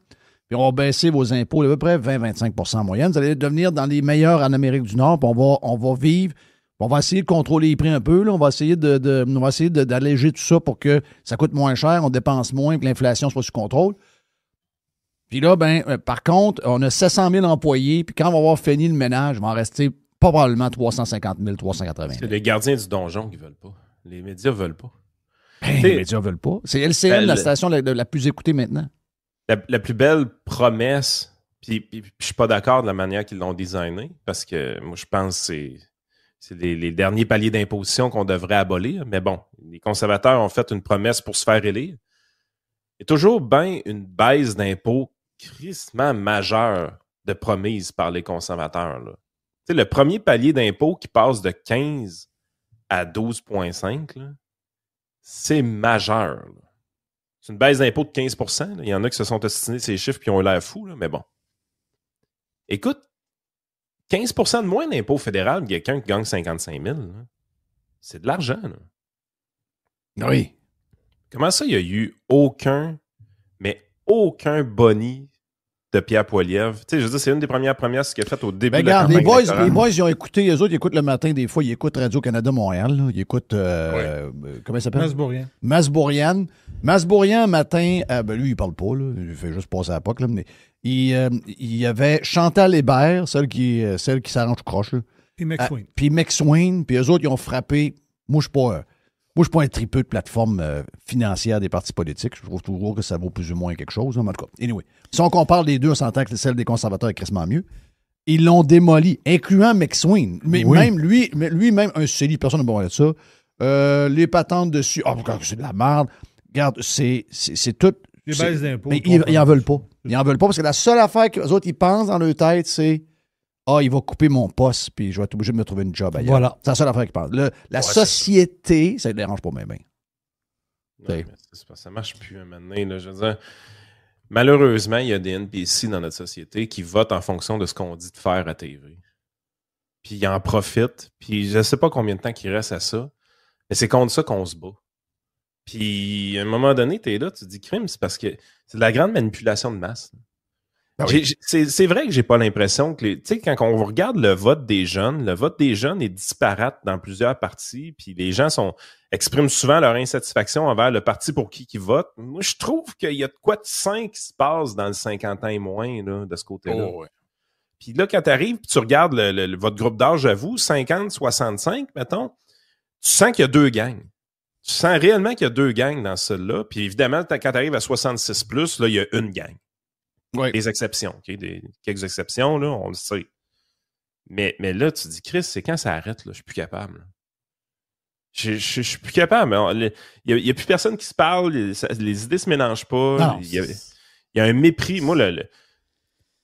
Puis on va baisser vos impôts d'à peu près 20-25 % en moyenne. Vous allez devenir dans les meilleurs en Amérique du Nord. Puis on va vivre. On va essayer de contrôler les prix un peu. Là. On va essayer d'alléger tout ça pour que ça coûte moins cher. On dépense moins, que l'inflation soit sous contrôle. Puis là, par contre, on a 700 000 employés, puis quand on va avoir fini le ménage, il va en rester probablement 350 000, 380 000. C'est les gardiens du donjon qui veulent pas. Les médias veulent pas. Les médias veulent pas. C'est LCN, la station la plus écoutée maintenant. La plus belle promesse, puis je suis pas d'accord de la manière qu'ils l'ont designé, parce que moi, je pense que c'est les derniers paliers d'imposition qu'on devrait abolir. Mais bon, les conservateurs ont fait une promesse pour se faire élire. Il y a toujours bien une baisse d'impôts crissement majeure de promise par les conservateurs. Là. Le premier palier d'impôt qui passe de 15 à 12,5, là, c'est majeur. Là. C'est une baisse d'impôt de 15 %. Il y en a qui se sont ostinés ces chiffres et ont l'air fous, là, mais bon. Écoute, 15 % de moins d'impôt fédéral que quelqu'un qui gagne 55 000, là, c'est de l'argent. Là. Oui. Comment ça, il n'y a eu aucun boni de Pierre Poilievre? Tu sais, je veux dire, c'est une des premières promesses qu'il a faites au début de la campagne électorale. Les boys, ils ont écouté, eux autres, ils écoutent le matin, des fois, ils écoutent Radio-Canada Montréal. Là. Ils écoutent, comment il s'appelle? Masbourian. Masbourian, matin, lui, il parle pas, là. Il fait juste passer à la POC, là. Mais il y avait Chantal Hébert, celle qui s'arrange tout croche, là. Puis McSween. Puis McSween, puis eux autres, ils ont frappé. Moi, je ne suis pas un tripeux de plateforme financière des partis politiques. Je trouve toujours que ça vaut plus ou moins quelque chose. En tout cas, anyway. Si on compare les deux, on s'entend que celle des conservateurs est crissement mieux. Ils l'ont démoli, incluant McSween. Mais Oui. même lui-même, un CELI, personne ne parle de ça. Les patentes dessus, c'est de la merde. Regarde, c'est tout. Les baisses d'impôts. Mais ils n'en veulent pas. Ils n'en veulent pas parce que la seule affaire que les autres, ils pensent dans leur tête, c'est il va couper mon poste, puis je vais être obligé de me trouver une job ailleurs. Voilà. C'est la seule affaire qu'ils pensent. La société, ça ne dérange pas même. Ouais, mais ça marche plus un moment donné, là. Je veux dire, malheureusement, il y a des NPC dans notre société qui votent en fonction de ce qu'on dit de faire à TV. Puis ils en profitent. Puis je ne sais pas combien de temps il reste à ça, mais c'est contre ça qu'on se bat. Puis à un moment donné, tu es là, tu te dis crime, c'est parce que c'est de la grande manipulation de masse. C'est vrai que j'ai pas l'impression que tu sais, quand on regarde le vote des jeunes est disparate dans plusieurs partis, puis les gens expriment souvent leur insatisfaction envers le parti pour qui ils votent. Moi, je trouve qu'il y a de quoi de 5 qui se passe dans le 50 ans et moins, là, de ce côté-là. Oh, ouais. Puis là, quand tu arrives, tu regardes votre groupe d'âge à vous, 50, 65, mettons, tu sens qu'il y a deux gangs. Tu sens réellement qu'il y a deux gangs dans celle-là. Puis évidemment, quand tu arrives à 66+, là, il y a une gang. Oui. Des exceptions, OK? Quelques exceptions, là, on le sait. Mais là, tu te dis, Chris, c'est quand ça arrête, là? Je suis plus capable. Là. Je suis plus capable. Il y a plus personne qui se parle, les idées se mélangent pas. Non, Il y a un mépris. Moi,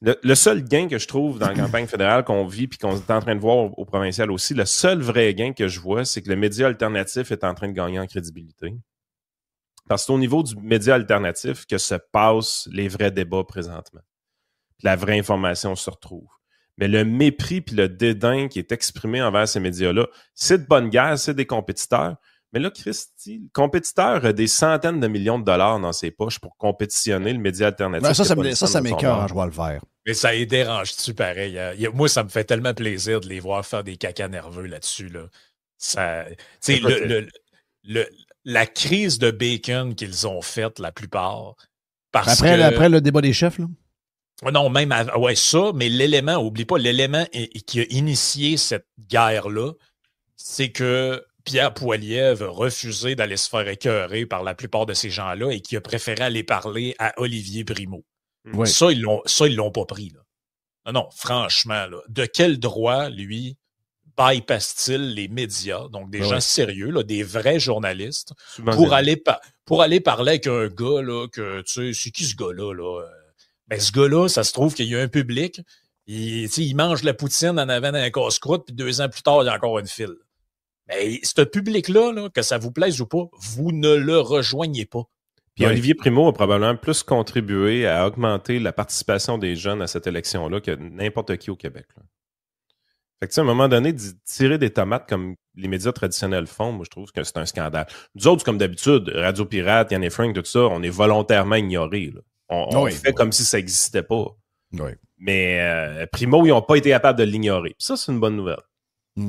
le seul gain que je trouve dans la campagne fédérale qu'on vit puis qu'on est en train de voir au provincial aussi, le seul vrai gain que je vois, c'est que le média alternatif est en train de gagner en crédibilité. Parce que c'est au niveau du média alternatif que se passent les vrais débats présentement. Puis la vraie information se retrouve. Mais le mépris puis le dédain qui est exprimé envers ces médias-là, c'est de bonne guerre, c'est des compétiteurs. Mais là, Christy, le compétiteur a des centaines de millions de dollars dans ses poches pour compétitionner le média alternatif. Ça m'écoeure en jouant le vert. Mais ça les dérange-tu pareil? Moi, ça me fait tellement plaisir de les voir faire des cacas nerveux là-dessus. Là. La crise de bacon qu'ils ont faite, la plupart. Après le débat des chefs, là? Non, même ça, mais l'élément, oublie pas, l'élément qui a initié cette guerre-là, c'est que Pierre Poilievre a refusé d'aller se faire écœurer par la plupart de ces gens-là et qui a préféré aller parler à Olivier Primo. Oui. Ça, ils l'ont pas pris. Là. Non, franchement, là, de quel droit, lui, bypasse-t-il les médias, donc des gens sérieux, là, des vrais journalistes, pour aller parler avec un gars, là, que, tu sais, c'est qui ce gars-là, là? Ben, ce gars-là, ça se trouve qu'il y a un public, il mange la poutine en avant d'un casse-croûte, puis 2 ans plus tard, il y a encore une file. Mais ce public-là, là, que ça vous plaise ou pas, vous ne le rejoignez pas. Puis Olivier Primo a probablement plus contribué à augmenter la participation des jeunes à cette élection-là que n'importe qui au Québec. Là. Fait que, tu sais, à un moment donné, tirer des tomates comme les médias traditionnels font, moi, je trouve que c'est un scandale. Nous autres, comme d'habitude, Radio Pirate, Yann et Frank, tout ça, on est volontairement ignorés. Là. On fait comme si ça n'existait pas. Oui. Mais Primo, ils n'ont pas été capables de l'ignorer. Puis ça, c'est une bonne nouvelle.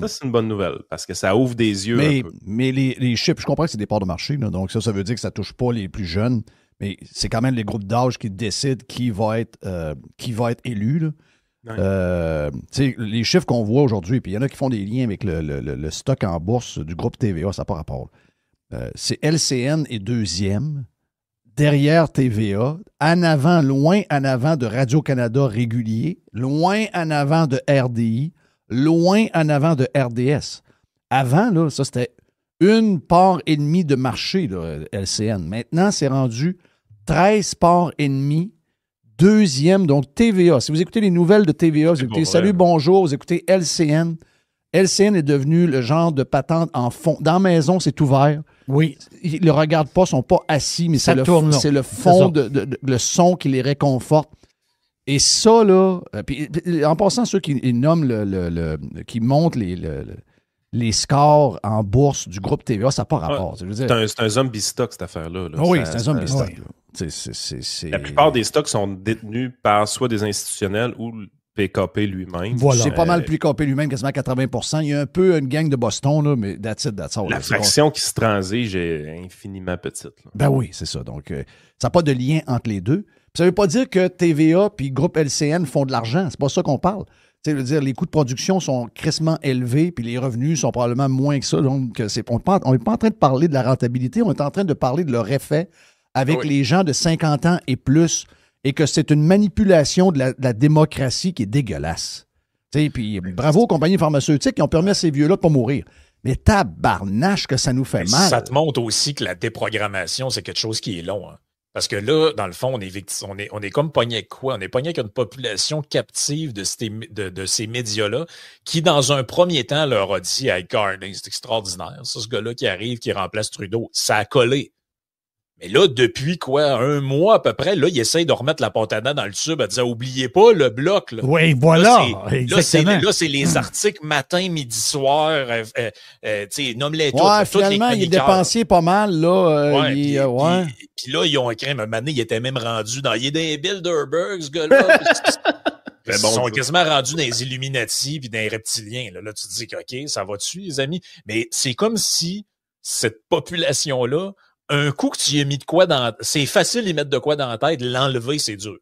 Ça, c'est une bonne nouvelle parce que ça ouvre des yeux un peu. Mais les chiffres, je comprends que c'est des parts de marché, là, donc ça veut dire que ça ne touche pas les plus jeunes, mais c'est quand même les groupes d'âge qui décident qui va être élu. Là. Ouais. Les chiffres qu'on voit aujourd'hui, puis il y en a qui font des liens avec le stock en bourse du groupe TVA, ça n'a pas rapport. C'est LCN est deuxième, derrière TVA, en avant, loin en avant de Radio-Canada régulier, loin en avant de RDI, loin en avant de RDS. Avant, là, ça, c'était 1,5 part de marché, là, LCN. Maintenant, c'est rendu 13 parts et demi. Deuxième, donc TVA. Si vous écoutez les nouvelles de TVA, vous écoutez Salut, bonjour, vous écoutez LCN. LCN est devenu le genre de patente en fond. Dans la maison, c'est ouvert. Oui. Ils ne le regardent pas, ils ne sont pas assis, mais c'est le fond, le son qui les réconforte. Et ça, là, puis, en passant, ceux qui nomment qui montent les scores en bourse du groupe TVA, ça n'a pas rapport. C'est un zombie stock, cette affaire-là. Là. Oui, c'est un zombie stock. La plupart des stocks sont détenus par soit des institutionnels ou le PKP lui-même. Voilà. C'est pas mal plus PKP lui-même, quasiment 80%. Il y a un peu une gang de Boston, là, mais that's all. La fraction qui se transige est infiniment petite. Là. Ben oui, c'est ça. Donc, ça n'a pas de lien entre les deux. Ça ne veut pas dire que TVA puis Groupe LCN font de l'argent. C'est pas ça qu'on parle. Tu sais, je veux dire, les coûts de production sont crissement élevés puis les revenus sont probablement moins que ça. Donc, on n'est pas en train de parler de la rentabilité, on est en train de parler de leur effet avec les gens de 50 ans et plus et que c'est une manipulation de la démocratie qui est dégueulasse. Puis bravo aux compagnies pharmaceutiques qui ont permis à ces vieux-là de pas mourir. Mais tabarnache que ça nous fait mal. Ça te montre aussi que la déprogrammation, c'est quelque chose qui est long. Hein. Parce que là, dans le fond, on est comme pogné avec quoi? On est pogné avec une population captive de ces médias-là qui, dans un premier temps, leur a dit « Hey, Carney, c'est extraordinaire. Ça, ce gars-là qui arrive, qui remplace Trudeau, ça a collé. » Mais là, depuis quoi, 1 mois à peu près, là, il essaye de remettre la Pontana dans le tube à dire « Oubliez pas le bloc. » Oui, voilà. Là, c'est les articles matin, midi, soir. Nomme-les tous. Ouais, finalement, il est dépensier pas mal. Là, puis là, ils ont écrit, un moment donné, il était même rendu dans... Il est des Bilderberg, ce gars-là. Ils sont quasiment rendus dans les Illuminati puis dans les reptiliens. Là, tu te dis que, OK, ça va dessus, les amis. Mais c'est comme si cette population-là, un coup que tu y as mis de quoi dans... C'est facile d'y mettre de quoi dans la tête, l'enlever, c'est dur.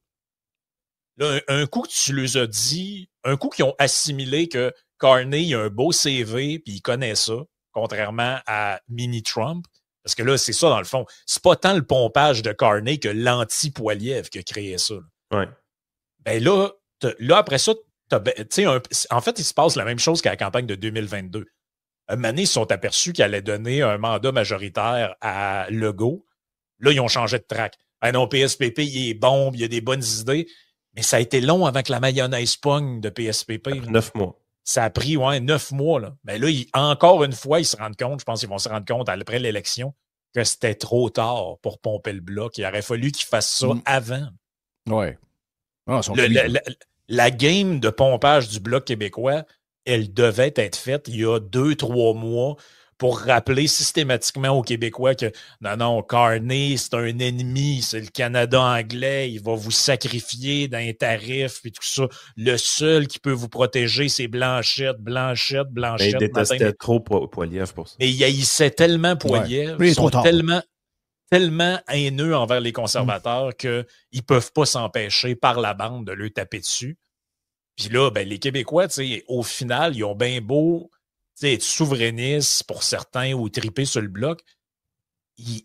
Là, un coup que tu leur as dit, un coup qu'ils ont assimilé que Carney, il a un beau CV, puis il connaît ça, contrairement à Mini-Trump, parce que là, c'est ça, dans le fond. C'est pas tant le pompage de Carney que l'anti-Poiliev qui a créé ça. Là. Ouais. Ben là, après ça, en fait, il se passe la même chose qu'à la campagne de 2022. Un moment donné, ils se sont aperçus qu'ils allaient donner un mandat majoritaire à Legault. Là, ils ont changé de track. Ah non, PSPP, il est bon, il y a des bonnes idées. Mais ça a été long avant que la mayonnaise pogne de PSPP. 9 mois. Ça a pris 9 mois. Là. Mais là, encore une fois, ils se rendent compte, je pense qu'ils vont se rendre compte après l'élection, que c'était trop tard pour pomper le bloc. Il aurait fallu qu'ils fassent ça avant. Oui. La game de pompage du Bloc québécois, elle devait être faite il y a 2-3 mois pour rappeler systématiquement aux Québécois que non, Carney, c'est un ennemi, c'est le Canada anglais, il va vous sacrifier dans les tarifs et tout ça. Le seul qui peut vous protéger, c'est Blanchette. Mais il détestait trop Poiliev pour ça. Mais il haïssait tellement Poiliev, ils sont tellement haineux envers les conservateurs qu'ils ne peuvent pas s'empêcher par la bande de le taper dessus. Puis là, ben, les Québécois, au final, ils ont bien beau être souverainistes pour certains ou triper sur le bloc.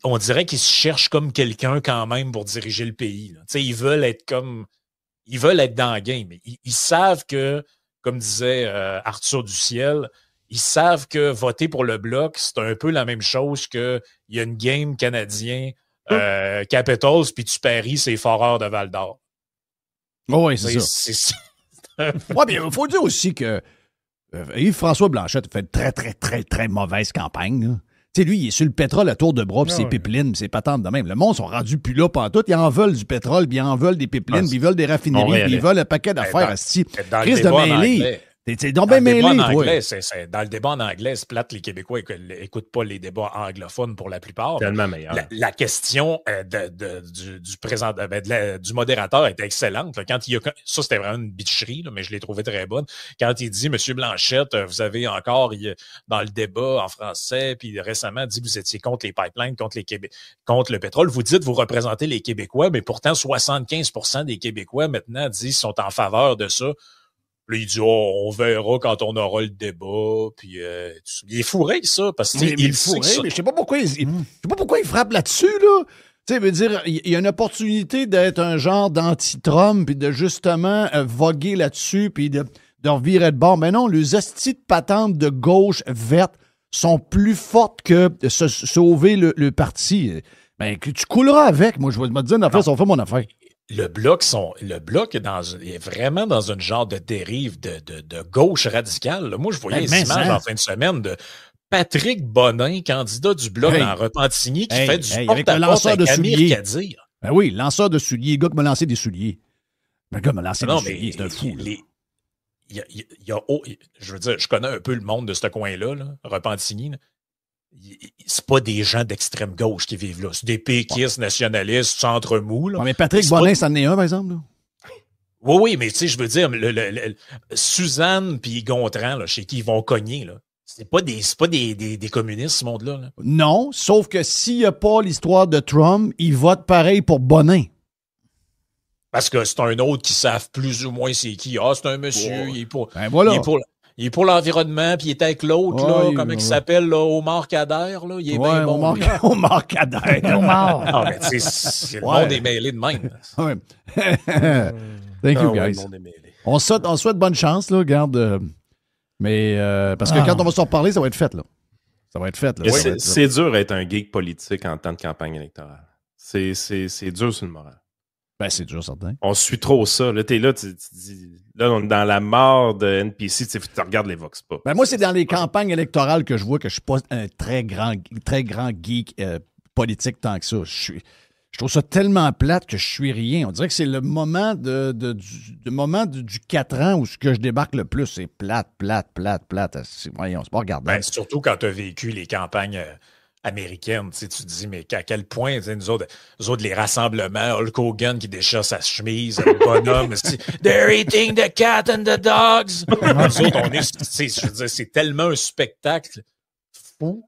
On dirait qu'ils se cherchent comme quelqu'un quand même pour diriger le pays. Ils veulent être dans le game. Ils savent que, comme disait Arthur Duciel, ils savent que voter pour le bloc, c'est un peu la même chose qu'il y a une game canadien Capitals, puis tu paries ses foreurs de Val-d'Or. Oh oui, c'est ça. Oui, bien, il faut dire aussi que Yves-François Blanchette a fait une très, très, très, très mauvaise campagne. Tu sais, lui, il est sur le pétrole à tour de bras, puis ses pipelines, puis ses patentes de même. Le monde sont rendus plus là pantoute. Ils en veulent du pétrole, puis ils en veulent des pipelines, puis ils veulent des raffineries, puis ils veulent un paquet d'affaires. Chris de mêlée. T'es donc bien mêlé, toi. Dans le débat en anglais, c'est plate, les Québécois n'écoutent pas les débats anglophones pour la plupart. Tellement meilleur. La question du modérateur était excellente. Là. Ça, c'était vraiment une bitcherie, là, mais je l'ai trouvé très bonne. Quand il dit, Monsieur Blanchette, vous avez encore, dans le débat en français, puis récemment dit que vous étiez contre les pipelines, contre le pétrole. Vous dites vous représentez les Québécois, mais pourtant 75% des Québécois maintenant disent qu'ils sont en faveur de ça. Là, il dit, on verra quand on aura le débat. Puis, il est fourré, ça, parce que il est fourré. Mais je sais pas pourquoi il frappe là-dessus, là. Tu sais, veut dire, il y a une opportunité d'être un genre d'anti-Trump puis de justement voguer là-dessus puis de revirer de bord. Mais non, les hosties de patentes de gauche verte sont plus fortes que de se sauver le parti. Ben, que tu couleras avec. Moi, je vais me dire une affaire, ça va faire mon affaire. Le bloc est vraiment dans un genre de dérive de gauche radicale. Là. Moi, je voyais les images en fin de semaine de Patrick Bonin, candidat du bloc dans Repentigny, qui fait du porte-à-porte avec Amir Kadir. Ben oui, lanceur de souliers. Le gars qui m'a lancé des souliers. Le gars m'a lancé des souliers. C'est un fou. Je veux dire, je connais un peu le monde de ce coin-là, Repentigny. Là. C'est pas des gens d'extrême gauche qui vivent là. C'est des péquistes nationalistes, centre mou. Là. Ouais, mais Patrick Bonin, c'en est un, par exemple. Là. Oui, mais tu sais, je veux dire, Suzanne puis Gontran, là, chez qui ils vont cogner, là. C'est pas des communistes, ce monde-là. Là. Non, sauf que s'il n'y a pas l'histoire de Trump, ils votent pareil pour Bonin. Parce que c'est un autre qui savent plus ou moins c'est qui. Ah, c'est un monsieur, il est pour, Ben voilà. il est pour l'environnement, puis il est avec l'autre, Ouais, là, comment il s'appelle, là, Omar Kader, là, il est bien bon. lui. Omar Kader. Omar. Ah, mais tu sais, le Ouais. monde est mêlé de même. Ouais. Thank you, guys. On souhaite bonne chance, là, garde. Mais parce que quand on va se reparler, ça va être fait, là. Ça va être fait, là. Mais c'est dur d'être un geek politique en temps de campagne électorale. C'est dur sur le moral. Ben, c'est dur, certain. On suit trop ça. Là, t'es là, tu dis... Là, on est dans la mort de NPC, tu regardes les Vox Pop. Ben, moi, c'est dans les campagnes électorales que je vois que je suis pas un très grand geek politique tant que ça. Je trouve ça tellement plate que je suis rien. On dirait que c'est le moment du 4 ans où ce que je débarque le plus, c'est plate. Voyons, c'est pas regardable. Ben, surtout quand tu as vécu les campagnes américaines, tu te dis, mais à quel point, nous autres, les rassemblements, Hulk Hogan qui déchire sa chemise, le bonhomme, they're eating the cat and the dogs. Nous autres, je veux dire, c'est tellement un spectacle fou.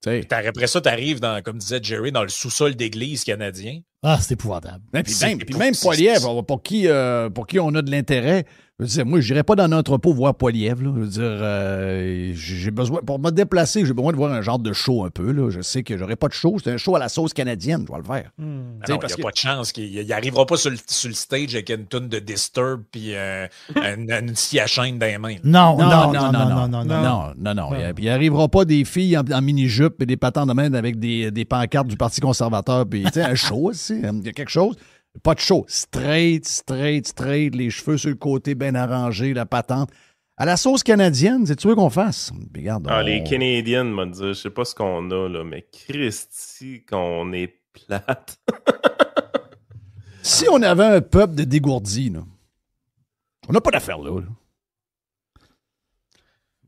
Après ça, tu arrives, comme disait Jerry, dans le sous-sol d'église canadien. Ah, c'est épouvantable. Puis même Poilievre, pour qui on a de l'intérêt, je veux dire, moi, je n'irai pas dans un entrepôt voir Poilievre. Là. Je veux dire, j'ai besoin, pour me déplacer, j'ai besoin de voir un genre de show un peu. Là. Je sais que j'aurai pas de show. C'est un show à la sauce canadienne, je vais le faire. Il n'y a pas de chance. Il n'arrivera pas sur le stage avec une toune de Disturb puis une scie à chaîne dans les mains. Non. Il n'arrivera pas des filles en mini-jupe et des patins de main avec des pancartes du Parti conservateur. Puis, un show aussi. Il y a quelque chose. Pas de show. Straight, les cheveux sur le côté bien arrangés, la patente. À la sauce canadienne, c'est tu veux qu'on fasse? Puis regarde, les Canadiens m'ont dit, je sais pas ce qu'on a, là, mais Christy, qu'on est plate. Si on avait un peuple de dégourdis, là, on n'a pas d'affaire là.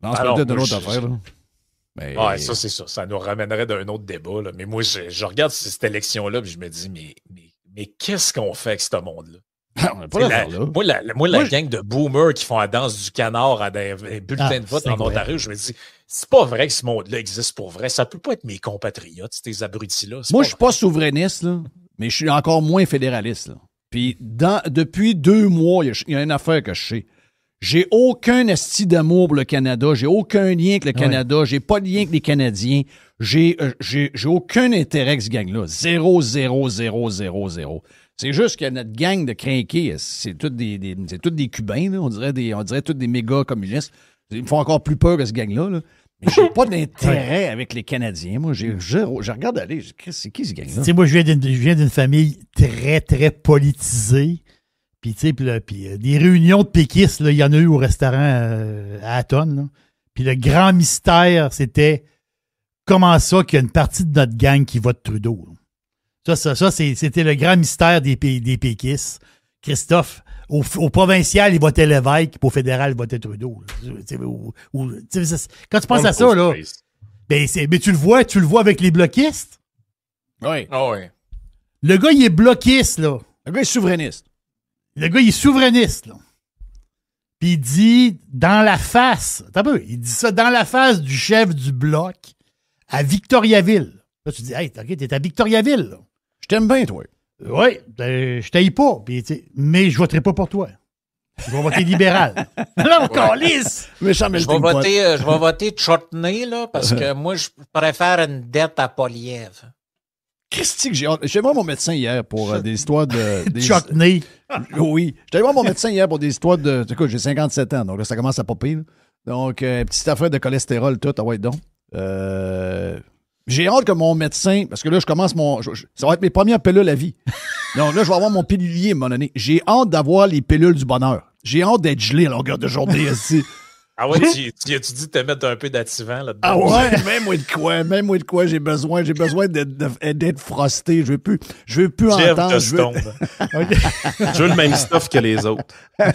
Non, c'est peut-être une autre affaire. Là. Mais... Ouais, ça, c'est ça. Ça nous ramènerait d'un autre débat. Là. Mais moi, je regarde cette élection-là et je me dis, mais qu'est-ce qu'on fait avec ce monde-là? On n'a pas d'affaire là. Moi, la gang de boomers qui font la danse du canard à des bulletins de vote en Ontario, je me dis, c'est pas vrai que ce monde-là existe pour vrai. Ça peut pas être mes compatriotes, ces abrutis-là. Moi, je suis pas souverainiste, là, mais je suis encore moins fédéraliste. Là. Puis, depuis 2 mois, il y a une affaire que je sais. J'ai aucun esti d'amour pour le Canada. J'ai aucun lien avec le Canada. J'ai pas de lien avec les Canadiens. J'ai aucun intérêt avec ce gang-là. 0. C'est juste que notre gang de crinqués, c'est tous des Cubains, là. On dirait tous des méga communistes. Ils me font encore plus peur que ce gang-là. Là. Mais j'ai pas d'intérêt avec les Canadiens. Moi, je regarde aller. C'est qui ce gang-là? Tu sais, moi, je viens d'une famille très, très politisée. Puis, tu sais, des réunions de péquistes, il y en a eu au restaurant à Aton. Là. Puis le grand mystère, c'était comment ça qu'il y a une partie de notre gang qui vote Trudeau. Là. Ça c'était le grand mystère des péquistes. Christophe, au provincial, il votait Lévesque, puis au fédéral, il votait Trudeau. Quand tu penses à ça, là, ben tu le vois avec les bloquistes. Oui. Ah oui. Le gars, il est bloquiste, là. Le gars est souverainiste. Le gars, il est souverainiste, là. Puis il dit dans la face, il dit ça dans la face du chef du bloc à Victoriaville. Là, tu dis, hey, t'es à Victoriaville, là. Je t'aime bien, toi. Oui, je t'aille pas, mais je voterai pas pour toi. Je vais voter libéral. Là, on calisse! Je vais voter Chutney, là, parce que moi, je préfère une dette à Poilievre. Christy, que j'ai hâte. J'étais voir mon médecin hier pour des histoires de... Chutney. Oui. J'étais voir mon médecin hier pour des histoires de... Écoute, j'ai 57 ans, donc là, ça commence à popper. Là. Donc, petite affaire de cholestérol, tout. Ah ouais, donc. J'ai hâte que mon médecin... Parce que là, je commence ça va être mes premières pilules à vie. Donc là, je vais avoir mon pilulier à un moment donné. J'ai hâte d'avoir les pilules du bonheur. J'ai hâte d'être gelé à longueur de journée ici. Ah ouais, tu as-tu dit de te mettre un peu d'activant là-dedans? Ah ouais, même moi de quoi, j'ai besoin d'être frosté. Je veux plus entendre. Je veux le même stuff que les autres.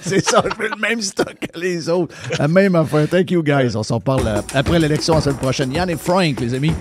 C'est ça, je veux le même stock que les autres. La même affaire. Thank you guys. On s'en parle après l'élection la semaine prochaine. Yann et Frank, les amis.